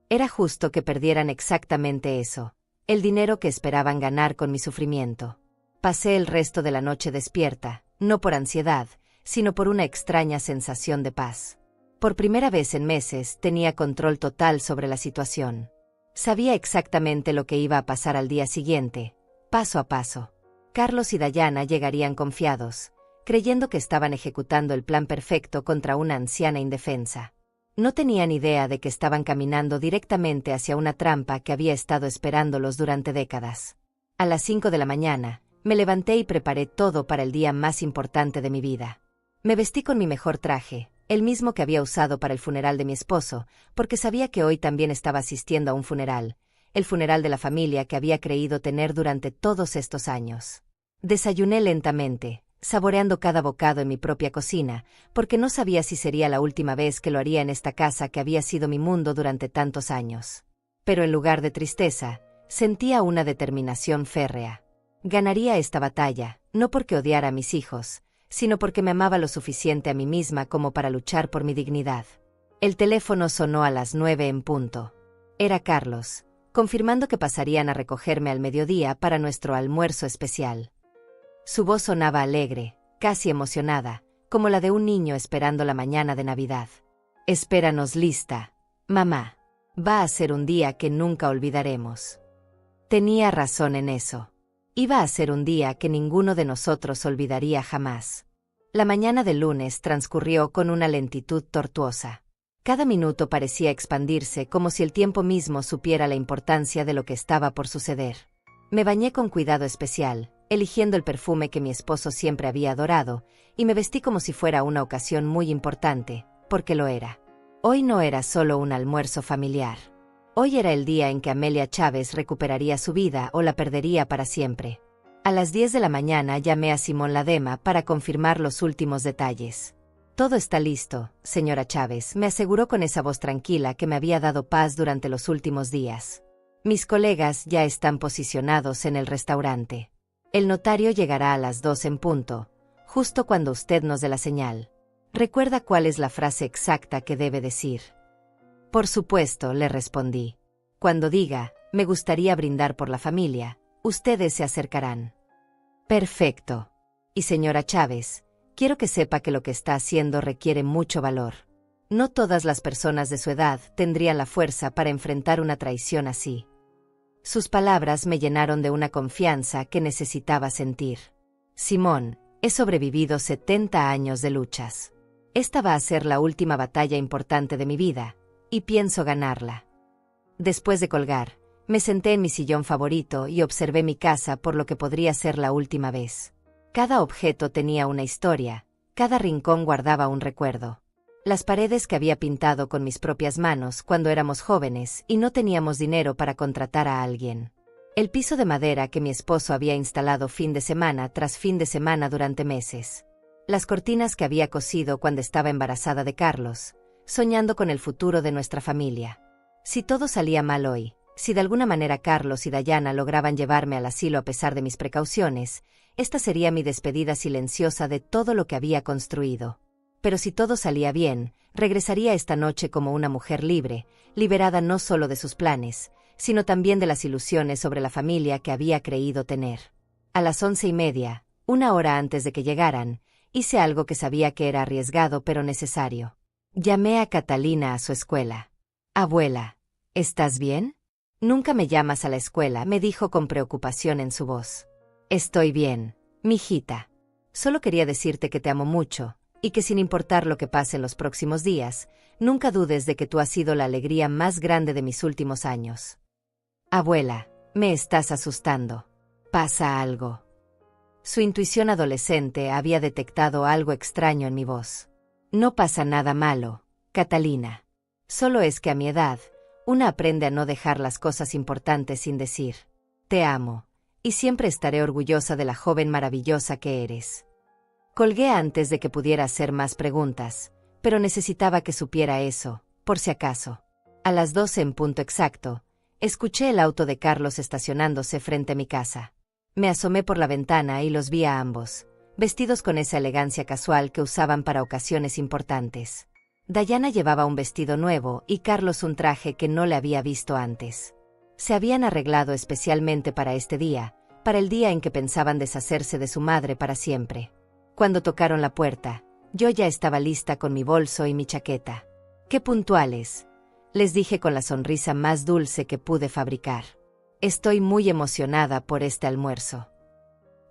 Era justo que perdieran exactamente eso, el dinero que esperaban ganar con mi sufrimiento. Pasé el resto de la noche despierta, no por ansiedad, sino por una extraña sensación de paz. Por primera vez en meses tenía control total sobre la situación. Sabía exactamente lo que iba a pasar al día siguiente, paso a paso. Carlos y Dayana llegarían confiados, creyendo que estaban ejecutando el plan perfecto contra una anciana indefensa. No tenían idea de que estaban caminando directamente hacia una trampa que había estado esperándolos durante décadas. A las 5 de la mañana, me levanté y preparé todo para el día más importante de mi vida. Me vestí con mi mejor traje, el mismo que había usado para el funeral de mi esposo, porque sabía que hoy también estaba asistiendo a un funeral, el funeral de la familia que había creído tener durante todos estos años. Desayuné lentamente, saboreando cada bocado en mi propia cocina, porque no sabía si sería la última vez que lo haría en esta casa que había sido mi mundo durante tantos años. Pero en lugar de tristeza, sentía una determinación férrea. Ganaría esta batalla, no porque odiara a mis hijos, sino porque me amaba lo suficiente a mí misma como para luchar por mi dignidad. El teléfono sonó a las 9 en punto. Era Carlos, confirmando que pasarían a recogerme al mediodía para nuestro almuerzo especial. Su voz sonaba alegre, casi emocionada, como la de un niño esperando la mañana de Navidad. «Espéranos lista, mamá. Va a ser un día que nunca olvidaremos». Tenía razón en eso. Iba a ser un día que ninguno de nosotros olvidaría jamás. La mañana del lunes transcurrió con una lentitud tortuosa. Cada minuto parecía expandirse como si el tiempo mismo supiera la importancia de lo que estaba por suceder. Me bañé con cuidado especial, eligiendo el perfume que mi esposo siempre había adorado, y me vestí como si fuera una ocasión muy importante, porque lo era. Hoy no era solo un almuerzo familiar. Hoy era el día en que Amelia Chávez recuperaría su vida o la perdería para siempre. A las 10 de la mañana llamé a Simón Ladema para confirmar los últimos detalles. «Todo está listo, señora Chávez», me aseguró con esa voz tranquila que me había dado paz durante los últimos días. «Mis colegas ya están posicionados en el restaurante. El notario llegará a las 2 en punto, justo cuando usted nos dé la señal. ¿Recuerda cuál es la frase exacta que debe decir?» «Por supuesto», le respondí. «Cuando diga, me gustaría brindar por la familia, ustedes se acercarán». «Perfecto. Y señora Chávez, quiero que sepa que lo que está haciendo requiere mucho valor. No todas las personas de su edad tendrían la fuerza para enfrentar una traición así». Sus palabras me llenaron de una confianza que necesitaba sentir. «Simón, he sobrevivido 70 años de luchas. Esta va a ser la última batalla importante de mi vida, y pienso ganarla». Después de colgar, me senté en mi sillón favorito y observé mi casa por lo que podría ser la última vez. Cada objeto tenía una historia, cada rincón guardaba un recuerdo. Las paredes que había pintado con mis propias manos cuando éramos jóvenes y no teníamos dinero para contratar a alguien. El piso de madera que mi esposo había instalado fin de semana tras fin de semana durante meses. Las cortinas que había cosido cuando estaba embarazada de Carlos, soñando con el futuro de nuestra familia. Si todo salía mal hoy, si de alguna manera Carlos y Dayana lograban llevarme al asilo a pesar de mis precauciones, esta sería mi despedida silenciosa de todo lo que había construido. Pero si todo salía bien, regresaría esta noche como una mujer libre, liberada no solo de sus planes, sino también de las ilusiones sobre la familia que había creído tener. A las 11:30, una hora antes de que llegaran, hice algo que sabía que era arriesgado pero necesario. Llamé a Catalina a su escuela. «Abuela, ¿estás bien? Nunca me llamas a la escuela», me dijo con preocupación en su voz. «Estoy bien, mijita. Solo quería decirte que te amo mucho, y que sin importar lo que pase en los próximos días, nunca dudes de que tú has sido la alegría más grande de mis últimos años». «Abuela, me estás asustando. ¿Pasa algo?» Su intuición adolescente había detectado algo extraño en mi voz. «No pasa nada malo, Catalina. Solo es que a mi edad, una aprende a no dejar las cosas importantes sin decir. Te amo, y siempre estaré orgullosa de la joven maravillosa que eres». Colgué antes de que pudiera hacer más preguntas, pero necesitaba que supiera eso, por si acaso. A las 12 en punto exacto, escuché el auto de Carlos estacionándose frente a mi casa. Me asomé por la ventana y los vi a ambos, vestidos con esa elegancia casual que usaban para ocasiones importantes. Dayana llevaba un vestido nuevo y Carlos un traje que no le había visto antes. Se habían arreglado especialmente para este día, para el día en que pensaban deshacerse de su madre para siempre. Cuando tocaron la puerta, yo ya estaba lista con mi bolso y mi chaqueta. «¡Qué puntuales!», les dije con la sonrisa más dulce que pude fabricar. «Estoy muy emocionada por este almuerzo».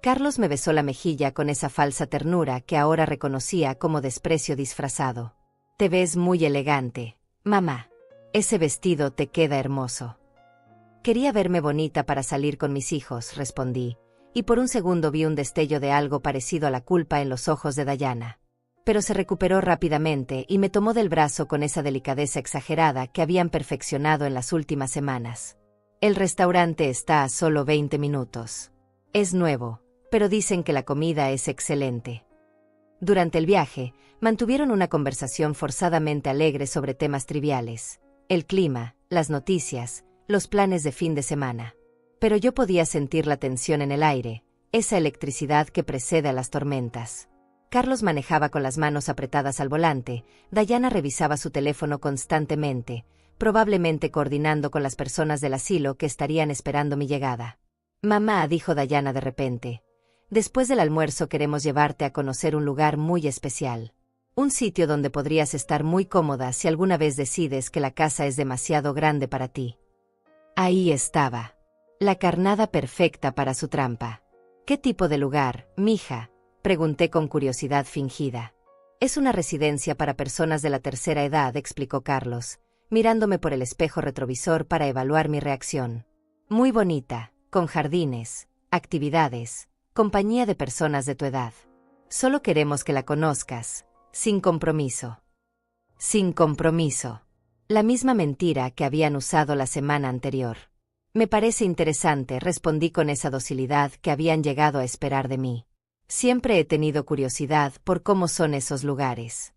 Carlos me besó la mejilla con esa falsa ternura que ahora reconocía como desprecio disfrazado. «Te ves muy elegante, mamá. Ese vestido te queda hermoso». «Quería verme bonita para salir con mis hijos», respondí, y por un segundo vi un destello de algo parecido a la culpa en los ojos de Dayana. Pero se recuperó rápidamente y me tomó del brazo con esa delicadeza exagerada que habían perfeccionado en las últimas semanas. «El restaurante está a solo 20 minutos. Es nuevo, pero dicen que la comida es excelente». Durante el viaje, mantuvieron una conversación forzadamente alegre sobre temas triviales: el clima, las noticias, los planes de fin de semana. Pero yo podía sentir la tensión en el aire, esa electricidad que precede a las tormentas. Carlos manejaba con las manos apretadas al volante, Dayana revisaba su teléfono constantemente, probablemente coordinando con las personas del asilo que estarían esperando mi llegada. «Mamá», dijo Dayana de repente, «después del almuerzo queremos llevarte a conocer un lugar muy especial. Un sitio donde podrías estar muy cómoda si alguna vez decides que la casa es demasiado grande para ti». Ahí estaba. La carnada perfecta para su trampa. «¿Qué tipo de lugar, mija?», pregunté con curiosidad fingida. Es una residencia para personas de la tercera edad, explicó Carlos, mirándome por el espejo retrovisor para evaluar mi reacción. Muy bonita, con jardines, actividades, compañía de personas de tu edad. Solo queremos que la conozcas, sin compromiso. Sin compromiso. La misma mentira que habían usado la semana anterior. Me parece interesante, respondí con esa docilidad que habían llegado a esperar de mí. Siempre he tenido curiosidad por cómo son esos lugares.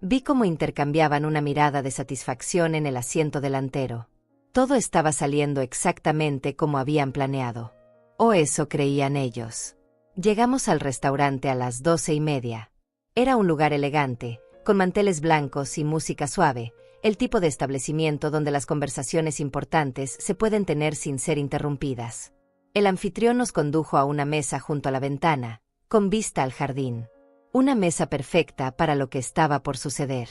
Vi cómo intercambiaban una mirada de satisfacción en el asiento delantero. Todo estaba saliendo exactamente como habían planeado. O eso creían ellos. Llegamos al restaurante a las 12:30. Era un lugar elegante, con manteles blancos y música suave, el tipo de establecimiento donde las conversaciones importantes se pueden tener sin ser interrumpidas. El anfitrión nos condujo a una mesa junto a la ventana, con vista al jardín. Una mesa perfecta para lo que estaba por suceder.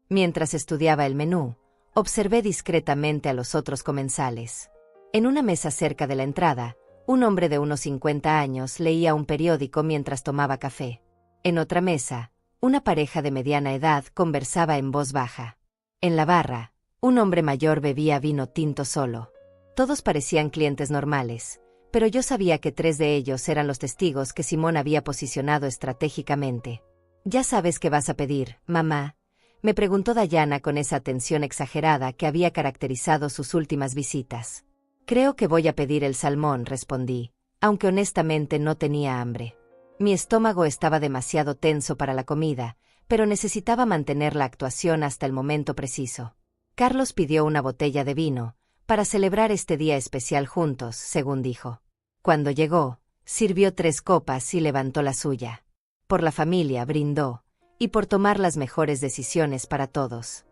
Mientras estudiaba el menú, observé discretamente a los otros comensales. En una mesa cerca de la entrada, un hombre de unos 50 años leía un periódico mientras tomaba café. En otra mesa, una pareja de mediana edad conversaba en voz baja. En la barra, un hombre mayor bebía vino tinto solo. Todos parecían clientes normales, pero yo sabía que 3 de ellos eran los testigos que Simón había posicionado estratégicamente. «¿Ya sabes qué vas a pedir, mamá?», me preguntó Dayana con esa atención exagerada que había caracterizado sus últimas visitas. «Creo que voy a pedir el salmón», respondí, aunque honestamente no tenía hambre. Mi estómago estaba demasiado tenso para la comida, pero necesitaba mantener la actuación hasta el momento preciso. Carlos pidió una botella de vino, para celebrar este día especial juntos, según dijo. Cuando llegó, sirvió 3 copas y levantó la suya. Por la familia brindó, y por tomar las mejores decisiones para todos.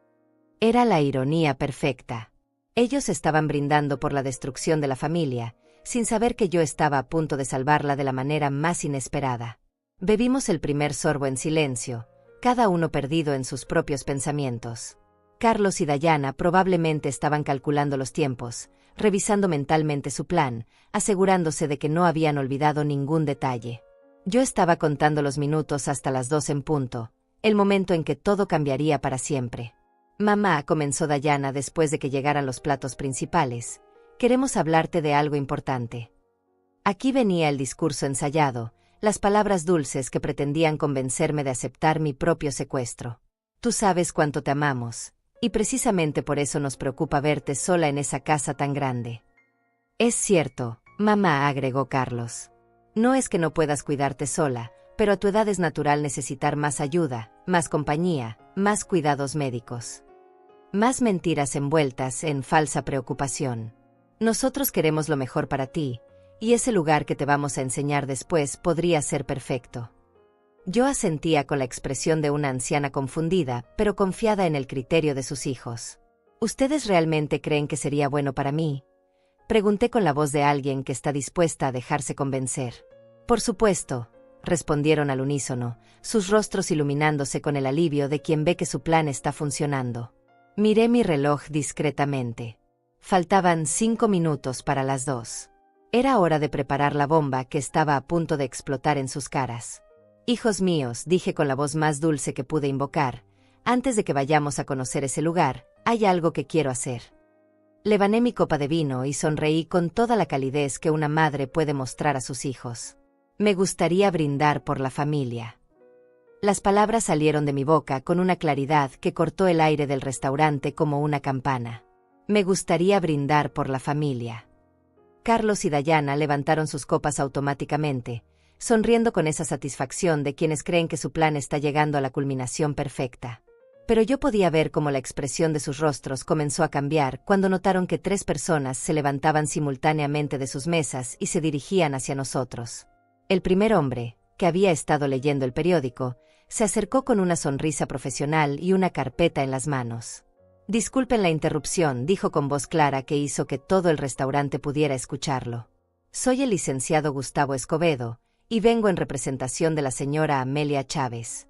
Era la ironía perfecta. Ellos estaban brindando por la destrucción de la familia, sin saber que yo estaba a punto de salvarla de la manera más inesperada. Bebimos el primer sorbo en silencio, cada uno perdido en sus propios pensamientos. Carlos y Dayana probablemente estaban calculando los tiempos, revisando mentalmente su plan, asegurándose de que no habían olvidado ningún detalle. Yo estaba contando los minutos hasta las 2 en punto, el momento en que todo cambiaría para siempre. «Mamá», comenzó Dayana después de que llegaran los platos principales, «queremos hablarte de algo importante». Aquí venía el discurso ensayado, las palabras dulces que pretendían convencerme de aceptar mi propio secuestro. «Tú sabes cuánto te amamos, y precisamente por eso nos preocupa verte sola en esa casa tan grande». «Es cierto, mamá», agregó Carlos. «No es que no puedas cuidarte sola, pero a tu edad es natural necesitar más ayuda, más compañía, más cuidados médicos. Más mentiras envueltas en falsa preocupación. Nosotros queremos lo mejor para ti, y ese lugar que te vamos a enseñar después podría ser perfecto». Yo asentía con la expresión de una anciana confundida, pero confiada en el criterio de sus hijos. «¿Ustedes realmente creen que sería bueno para mí?», pregunté con la voz de alguien que está dispuesta a dejarse convencer. «Por supuesto», respondieron al unísono, sus rostros iluminándose con el alivio de quien ve que su plan está funcionando. Miré mi reloj discretamente. Faltaban 5 minutos para las 2. Era hora de preparar la bomba que estaba a punto de explotar en sus caras. «Hijos míos», dije con la voz más dulce que pude invocar, «antes de que vayamos a conocer ese lugar, hay algo que quiero hacer». Levané mi copa de vino y sonreí con toda la calidez que una madre puede mostrar a sus hijos. «Me gustaría brindar por la familia». Las palabras salieron de mi boca con una claridad que cortó el aire del restaurante como una campana. «Me gustaría brindar por la familia». Carlos y Dayana levantaron sus copas automáticamente, sonriendo con esa satisfacción de quienes creen que su plan está llegando a la culminación perfecta. Pero yo podía ver cómo la expresión de sus rostros comenzó a cambiar cuando notaron que 3 personas se levantaban simultáneamente de sus mesas y se dirigían hacia nosotros. El primer hombre, que había estado leyendo el periódico, se acercó con una sonrisa profesional y una carpeta en las manos. «Disculpen la interrupción», dijo con voz clara que hizo que todo el restaurante pudiera escucharlo. «Soy el licenciado Gustavo Escobedo, y vengo en representación de la señora Amelia Chávez».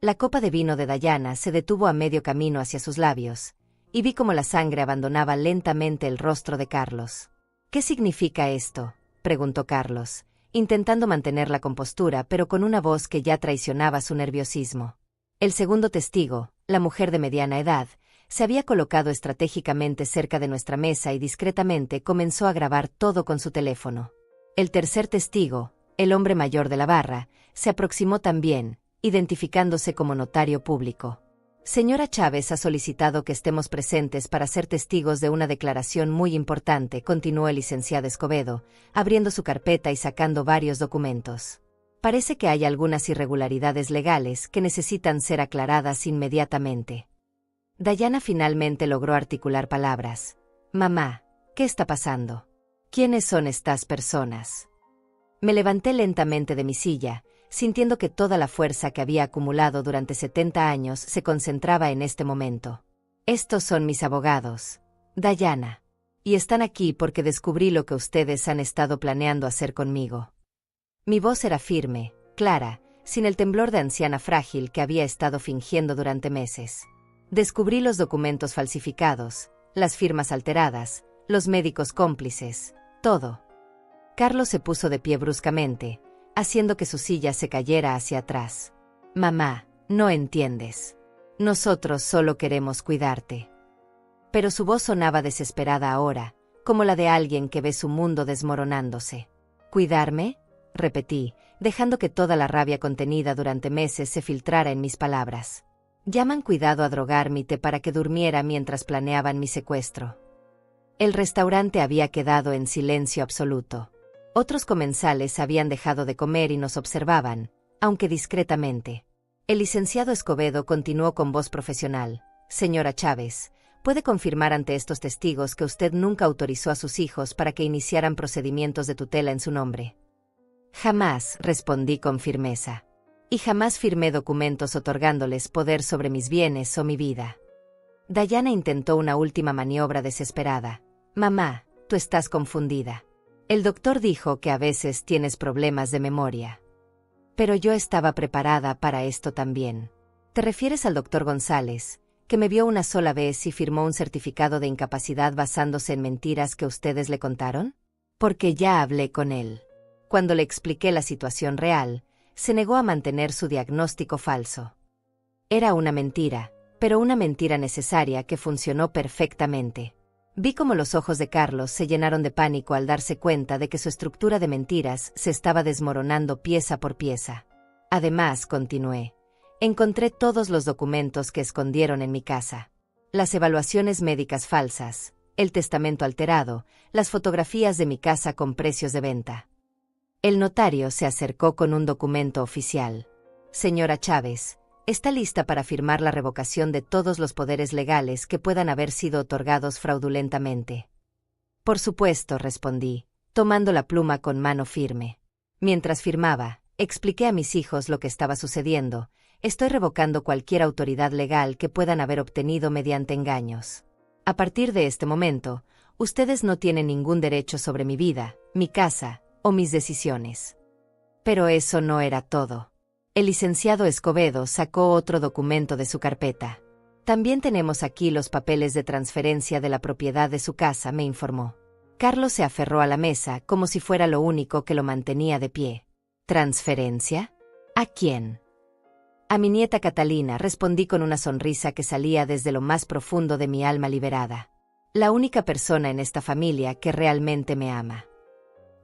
La copa de vino de Dayana se detuvo a medio camino hacia sus labios, y vi cómo la sangre abandonaba lentamente el rostro de Carlos. «¿Qué significa esto?», preguntó Carlos, intentando mantener la compostura pero con una voz que ya traicionaba su nerviosismo. El segundo testigo, la mujer de mediana edad, se había colocado estratégicamente cerca de nuestra mesa y discretamente comenzó a grabar todo con su teléfono. El tercer testigo, el hombre mayor de la barra, se aproximó también, identificándose como notario público. Señora Chávez ha solicitado que estemos presentes para ser testigos de una declaración muy importante, continuó el licenciado Escobedo, abriendo su carpeta y sacando varios documentos. Parece que hay algunas irregularidades legales que necesitan ser aclaradas inmediatamente. Dayana finalmente logró articular palabras. Mamá, ¿qué está pasando? ¿Quiénes son estas personas? Me levanté lentamente de mi silla, sintiendo que toda la fuerza que había acumulado durante 70 años se concentraba en este momento. Estos son mis abogados, Dayana. Y están aquí porque descubrí lo que ustedes han estado planeando hacer conmigo. Mi voz era firme, clara, sin el temblor de anciana frágil que había estado fingiendo durante meses. Descubrí los documentos falsificados, las firmas alteradas, los médicos cómplices, todo. Carlos se puso de pie bruscamente, haciendo que su silla se cayera hacia atrás. Mamá, no entiendes. Nosotros solo queremos cuidarte. Pero su voz sonaba desesperada ahora, como la de alguien que ve su mundo desmoronándose. ¿Cuidarme?, repetí, dejando que toda la rabia contenida durante meses se filtrara en mis palabras. Llaman cuidado a drogarme para que durmiera mientras planeaban mi secuestro. El restaurante había quedado en silencio absoluto. Otros comensales habían dejado de comer y nos observaban, aunque discretamente. El licenciado Escobedo continuó con voz profesional. Señora Chávez, ¿puede confirmar ante estos testigos que usted nunca autorizó a sus hijos para que iniciaran procedimientos de tutela en su nombre? Jamás, respondí con firmeza. Y jamás firmé documentos otorgándoles poder sobre mis bienes o mi vida. Dayana intentó una última maniobra desesperada. Mamá, tú estás confundida. El doctor dijo que a veces tienes problemas de memoria. Pero yo estaba preparada para esto también. ¿Te refieres al doctor González, que me vio una sola vez y firmó un certificado de incapacidad basándose en mentiras que ustedes le contaron? Porque ya hablé con él. Cuando le expliqué la situación real, se negó a mantener su diagnóstico falso. Era una mentira, pero una mentira necesaria que funcionó perfectamente. Vi cómo los ojos de Carlos se llenaron de pánico al darse cuenta de que su estructura de mentiras se estaba desmoronando pieza por pieza. Además, continué, encontré todos los documentos que escondieron en mi casa. Las evaluaciones médicas falsas, el testamento alterado, las fotografías de mi casa con precios de venta. El notario se acercó con un documento oficial. Señora Chávez, está lista para firmar la revocación de todos los poderes legales que puedan haber sido otorgados fraudulentamente. Por supuesto, respondí, tomando la pluma con mano firme. Mientras firmaba, expliqué a mis hijos lo que estaba sucediendo. Estoy revocando cualquier autoridad legal que puedan haber obtenido mediante engaños. A partir de este momento, ustedes no tienen ningún derecho sobre mi vida, mi casa o mis decisiones. Pero eso no era todo. El licenciado Escobedo sacó otro documento de su carpeta. También tenemos aquí los papeles de transferencia de la propiedad de su casa, me informó. Carlos se aferró a la mesa como si fuera lo único que lo mantenía de pie. ¿Transferencia? ¿A quién? A mi nieta Catalina, respondí con una sonrisa que salía desde lo más profundo de mi alma liberada. La única persona en esta familia que realmente me ama.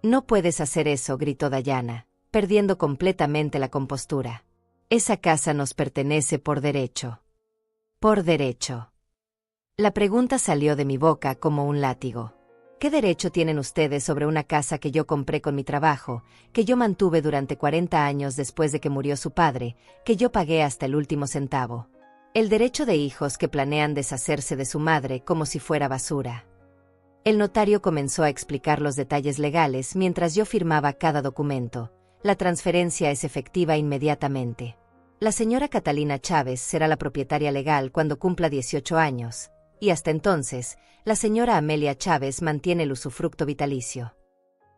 No puedes hacer eso, gritó Dayana, perdiendo completamente la compostura. Esa casa nos pertenece por derecho. Por derecho. La pregunta salió de mi boca como un látigo. ¿Qué derecho tienen ustedes sobre una casa que yo compré con mi trabajo, que yo mantuve durante 40 años después de que murió su padre, que yo pagué hasta el último centavo? El derecho de hijos que planean deshacerse de su madre como si fuera basura. El notario comenzó a explicar los detalles legales mientras yo firmaba cada documento. La transferencia es efectiva inmediatamente. La señora Catalina Chávez será la propietaria legal cuando cumpla 18 años, y hasta entonces, la señora Amelia Chávez mantiene el usufructo vitalicio.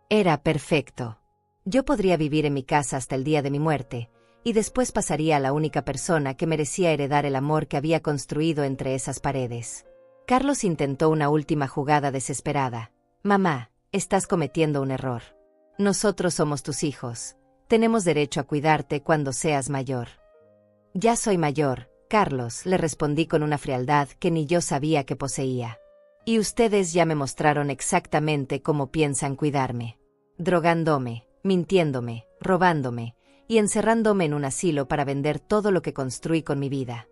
Era perfecto. Yo podría vivir en mi casa hasta el día de mi muerte, y después pasaría a la única persona que merecía heredar el amor que había construido entre esas paredes. Carlos intentó una última jugada desesperada. Mamá, estás cometiendo un error. Nosotros somos tus hijos. Tenemos derecho a cuidarte cuando seas mayor. Ya soy mayor, Carlos, le respondí con una frialdad que ni yo sabía que poseía. Y ustedes ya me mostraron exactamente cómo piensan cuidarme. Drogándome, mintiéndome, robándome, y encerrándome en un asilo para vender todo lo que construí con mi vida.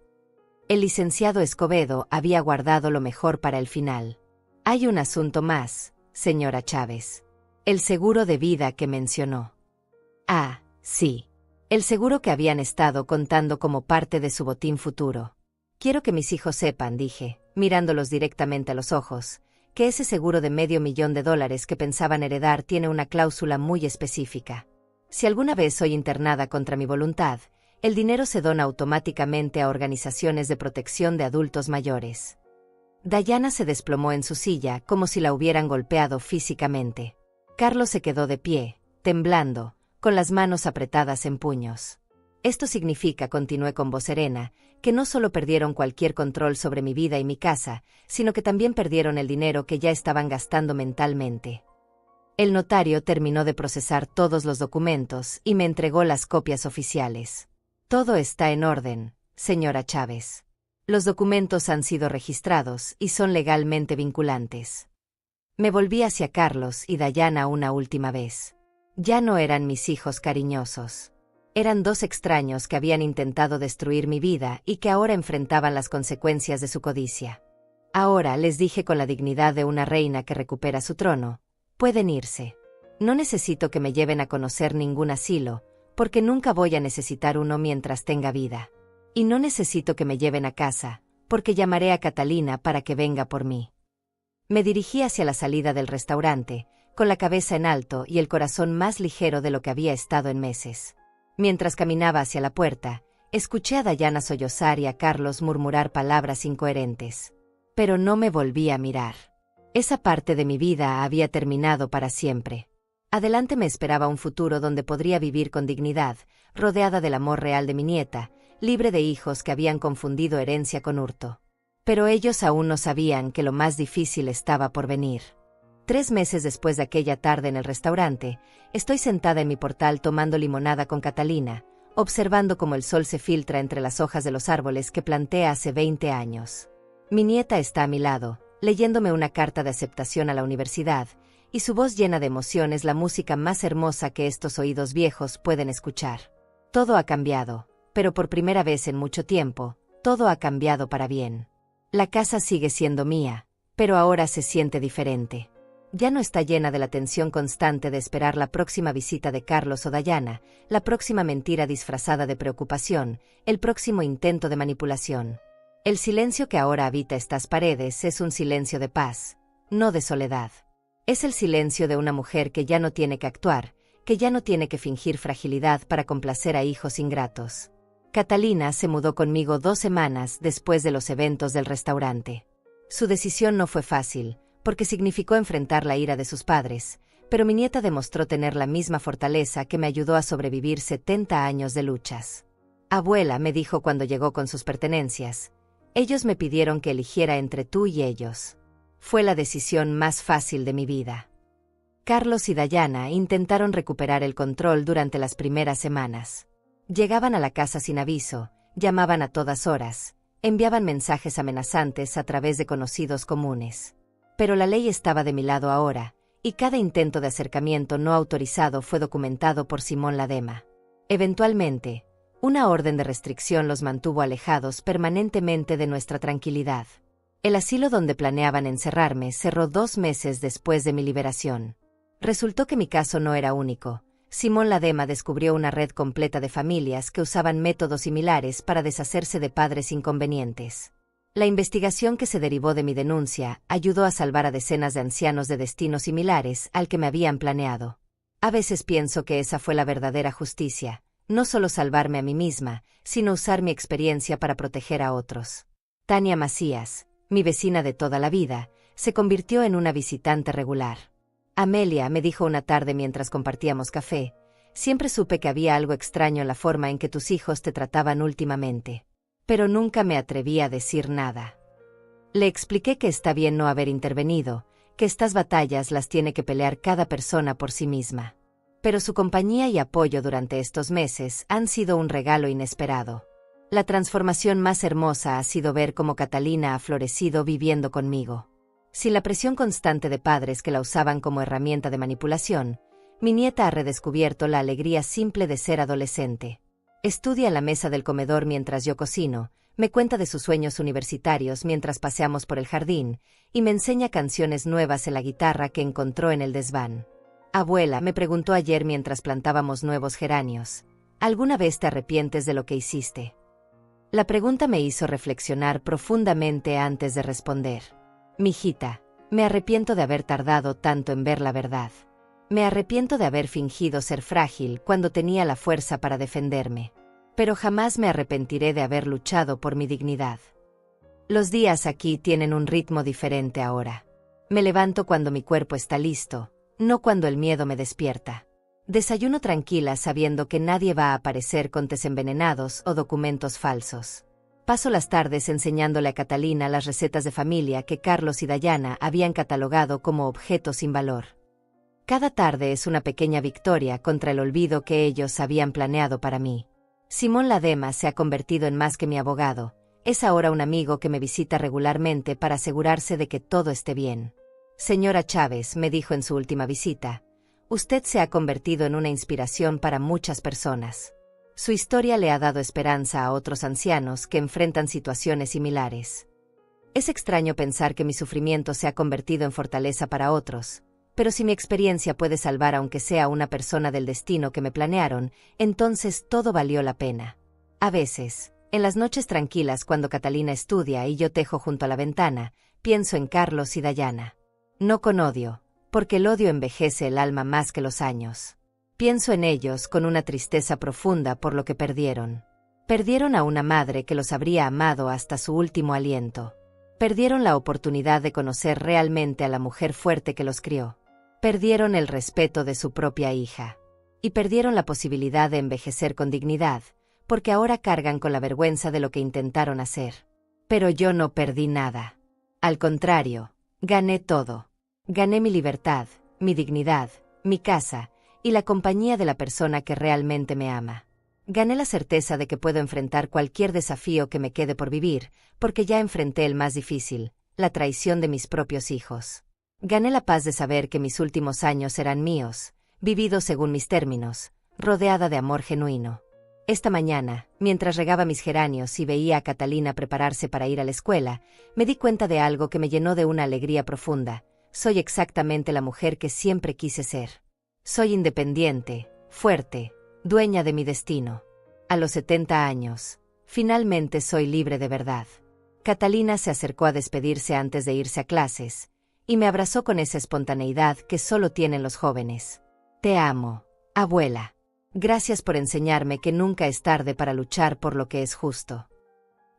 El licenciado Escobedo había guardado lo mejor para el final. Hay un asunto más, señora Chávez. El seguro de vida que mencionó. Ah, sí. El seguro que habían estado contando como parte de su botín futuro. Quiero que mis hijos sepan, dije, mirándolos directamente a los ojos, que ese seguro de $500,000 que pensaban heredar tiene una cláusula muy específica. Si alguna vez soy internada contra mi voluntad, el dinero se dona automáticamente a organizaciones de protección de adultos mayores. Dayana se desplomó en su silla como si la hubieran golpeado físicamente. Carlos se quedó de pie, temblando, con las manos apretadas en puños. Esto significa, continué con voz serena, que no solo perdieron cualquier control sobre mi vida y mi casa, sino que también perdieron el dinero que ya estaban gastando mentalmente. El notario terminó de procesar todos los documentos y me entregó las copias oficiales. Todo está en orden, señora Chávez. Los documentos han sido registrados y son legalmente vinculantes. Me volví hacia Carlos y Dayana una última vez. Ya no eran mis hijos cariñosos. Eran dos extraños que habían intentado destruir mi vida y que ahora enfrentaban las consecuencias de su codicia. Ahora, les dije con la dignidad de una reina que recupera su trono, pueden irse. No necesito que me lleven a conocer ningún asilo, porque nunca voy a necesitar uno mientras tenga vida. Y no necesito que me lleven a casa, porque llamaré a Catalina para que venga por mí. Me dirigí hacia la salida del restaurante, con la cabeza en alto y el corazón más ligero de lo que había estado en meses. Mientras caminaba hacia la puerta, escuché a Dayana sollozar y a Carlos murmurar palabras incoherentes. Pero no me volví a mirar. Esa parte de mi vida había terminado para siempre. Adelante me esperaba un futuro donde podría vivir con dignidad, rodeada del amor real de mi nieta, libre de hijos que habían confundido herencia con hurto. Pero ellos aún no sabían que lo más difícil estaba por venir. 3 meses después de aquella tarde en el restaurante, estoy sentada en mi portal tomando limonada con Catalina, observando cómo el sol se filtra entre las hojas de los árboles que planté hace 20 años. Mi nieta está a mi lado, leyéndome una carta de aceptación a la universidad, y su voz llena de emoción es la música más hermosa que estos oídos viejos pueden escuchar. Todo ha cambiado, pero por primera vez en mucho tiempo, todo ha cambiado para bien. La casa sigue siendo mía, pero ahora se siente diferente. Ya no está llena de la tensión constante de esperar la próxima visita de Carlos o Dayana, la próxima mentira disfrazada de preocupación, el próximo intento de manipulación. El silencio que ahora habita estas paredes es un silencio de paz, no de soledad. Es el silencio de una mujer que ya no tiene que actuar, que ya no tiene que fingir fragilidad para complacer a hijos ingratos. Catalina se mudó conmigo 2 semanas después de los eventos del restaurante. Su decisión no fue fácil, porque significó enfrentar la ira de sus padres, pero mi nieta demostró tener la misma fortaleza que me ayudó a sobrevivir 70 años de luchas. Abuela, me dijo cuando llegó con sus pertenencias, ellos me pidieron que eligiera entre tú y ellos. Fue la decisión más fácil de mi vida. Carlos y Dayana intentaron recuperar el control durante las primeras semanas. Llegaban a la casa sin aviso, llamaban a todas horas, enviaban mensajes amenazantes a través de conocidos comunes. Pero la ley estaba de mi lado ahora, y cada intento de acercamiento no autorizado fue documentado por Simón Ladema. Eventualmente, una orden de restricción los mantuvo alejados permanentemente de nuestra tranquilidad. El asilo donde planeaban encerrarme cerró 2 meses después de mi liberación. Resultó que mi caso no era único. Simón Ladema descubrió una red completa de familias que usaban métodos similares para deshacerse de padres inconvenientes. La investigación que se derivó de mi denuncia ayudó a salvar a decenas de ancianos de destinos similares al que me habían planeado. A veces pienso que esa fue la verdadera justicia, no solo salvarme a mí misma, sino usar mi experiencia para proteger a otros. Tania Macías, mi vecina de toda la vida, se convirtió en una visitante regular. Amelia me dijo una tarde mientras compartíamos café, siempre supe que había algo extraño en la forma en que tus hijos te trataban últimamente. Pero nunca me atreví a decir nada. Le expliqué que está bien no haber intervenido, que estas batallas las tiene que pelear cada persona por sí misma. Pero su compañía y apoyo durante estos meses han sido un regalo inesperado. La transformación más hermosa ha sido ver cómo Catalina ha florecido viviendo conmigo. Sin la presión constante de padres que la usaban como herramienta de manipulación, mi nieta ha redescubierto la alegría simple de ser adolescente. Estudia en la mesa del comedor mientras yo cocino, me cuenta de sus sueños universitarios mientras paseamos por el jardín, y me enseña canciones nuevas en la guitarra que encontró en el desván. Abuela, me preguntó ayer mientras plantábamos nuevos geranios, ¿alguna vez te arrepientes de lo que hiciste? La pregunta me hizo reflexionar profundamente antes de responder. Mijita, me arrepiento de haber tardado tanto en ver la verdad. Me arrepiento de haber fingido ser frágil cuando tenía la fuerza para defenderme. Pero jamás me arrepentiré de haber luchado por mi dignidad. Los días aquí tienen un ritmo diferente ahora. Me levanto cuando mi cuerpo está listo, no cuando el miedo me despierta. Desayuno tranquila sabiendo que nadie va a aparecer con tés envenenados o documentos falsos. Paso las tardes enseñándole a Catalina las recetas de familia que Carlos y Dayana habían catalogado como objetos sin valor. Cada tarde es una pequeña victoria contra el olvido que ellos habían planeado para mí. Simón Ladema se ha convertido en más que mi abogado, es ahora un amigo que me visita regularmente para asegurarse de que todo esté bien. Señora Chávez, me dijo en su última visita, usted se ha convertido en una inspiración para muchas personas. Su historia le ha dado esperanza a otros ancianos que enfrentan situaciones similares. Es extraño pensar que mi sufrimiento se ha convertido en fortaleza para otros, pero si mi experiencia puede salvar aunque sea una persona del destino que me planearon, entonces todo valió la pena. A veces, en las noches tranquilas cuando Catalina estudia y yo tejo junto a la ventana, pienso en Carlos y Dayana. No con odio, porque el odio envejece el alma más que los años. Pienso en ellos con una tristeza profunda por lo que perdieron. Perdieron a una madre que los habría amado hasta su último aliento. Perdieron la oportunidad de conocer realmente a la mujer fuerte que los crió. Perdieron el respeto de su propia hija. Y perdieron la posibilidad de envejecer con dignidad, porque ahora cargan con la vergüenza de lo que intentaron hacer. Pero yo no perdí nada. Al contrario, gané todo. Gané mi libertad, mi dignidad, mi casa, y la compañía de la persona que realmente me ama. Gané la certeza de que puedo enfrentar cualquier desafío que me quede por vivir, porque ya enfrenté el más difícil, la traición de mis propios hijos. Gané la paz de saber que mis últimos años eran míos, vividos según mis términos, rodeada de amor genuino. Esta mañana, mientras regaba mis geranios y veía a Catalina prepararse para ir a la escuela, me di cuenta de algo que me llenó de una alegría profunda. Soy exactamente la mujer que siempre quise ser. Soy independiente, fuerte, dueña de mi destino. A los 70 años, finalmente soy libre de verdad. Catalina se acercó a despedirse antes de irse a clases, y me abrazó con esa espontaneidad que solo tienen los jóvenes. Te amo, abuela. Gracias por enseñarme que nunca es tarde para luchar por lo que es justo.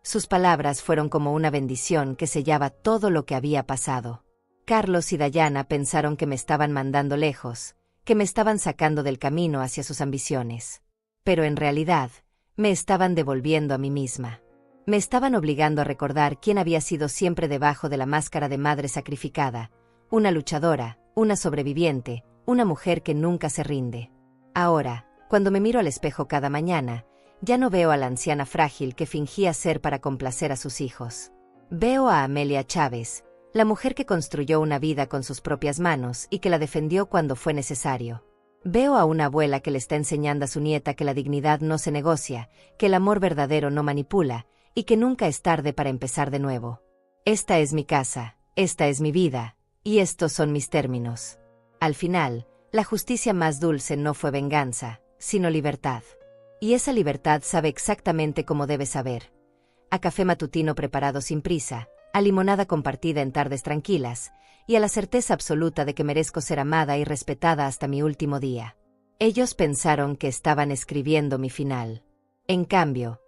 Sus palabras fueron como una bendición que sellaba todo lo que había pasado. Carlos y Dayana pensaron que me estaban mandando lejos, que me estaban sacando del camino hacia sus ambiciones. Pero en realidad, me estaban devolviendo a mí misma. Me estaban obligando a recordar quién había sido siempre debajo de la máscara de madre sacrificada, una luchadora, una sobreviviente, una mujer que nunca se rinde. Ahora, cuando me miro al espejo cada mañana, ya no veo a la anciana frágil que fingía ser para complacer a sus hijos. Veo a Amelia Chávez, la mujer que construyó una vida con sus propias manos y que la defendió cuando fue necesario. Veo a una abuela que le está enseñando a su nieta que la dignidad no se negocia, que el amor verdadero no manipula, y que nunca es tarde para empezar de nuevo. Esta es mi casa, esta es mi vida, y estos son mis términos. Al final, la justicia más dulce no fue venganza, sino libertad. Y esa libertad sabe exactamente cómo debe saber. A café matutino preparado sin prisa, a limonada compartida en tardes tranquilas, y a la certeza absoluta de que merezco ser amada y respetada hasta mi último día. Ellos pensaron que estaban escribiendo mi final. En cambio,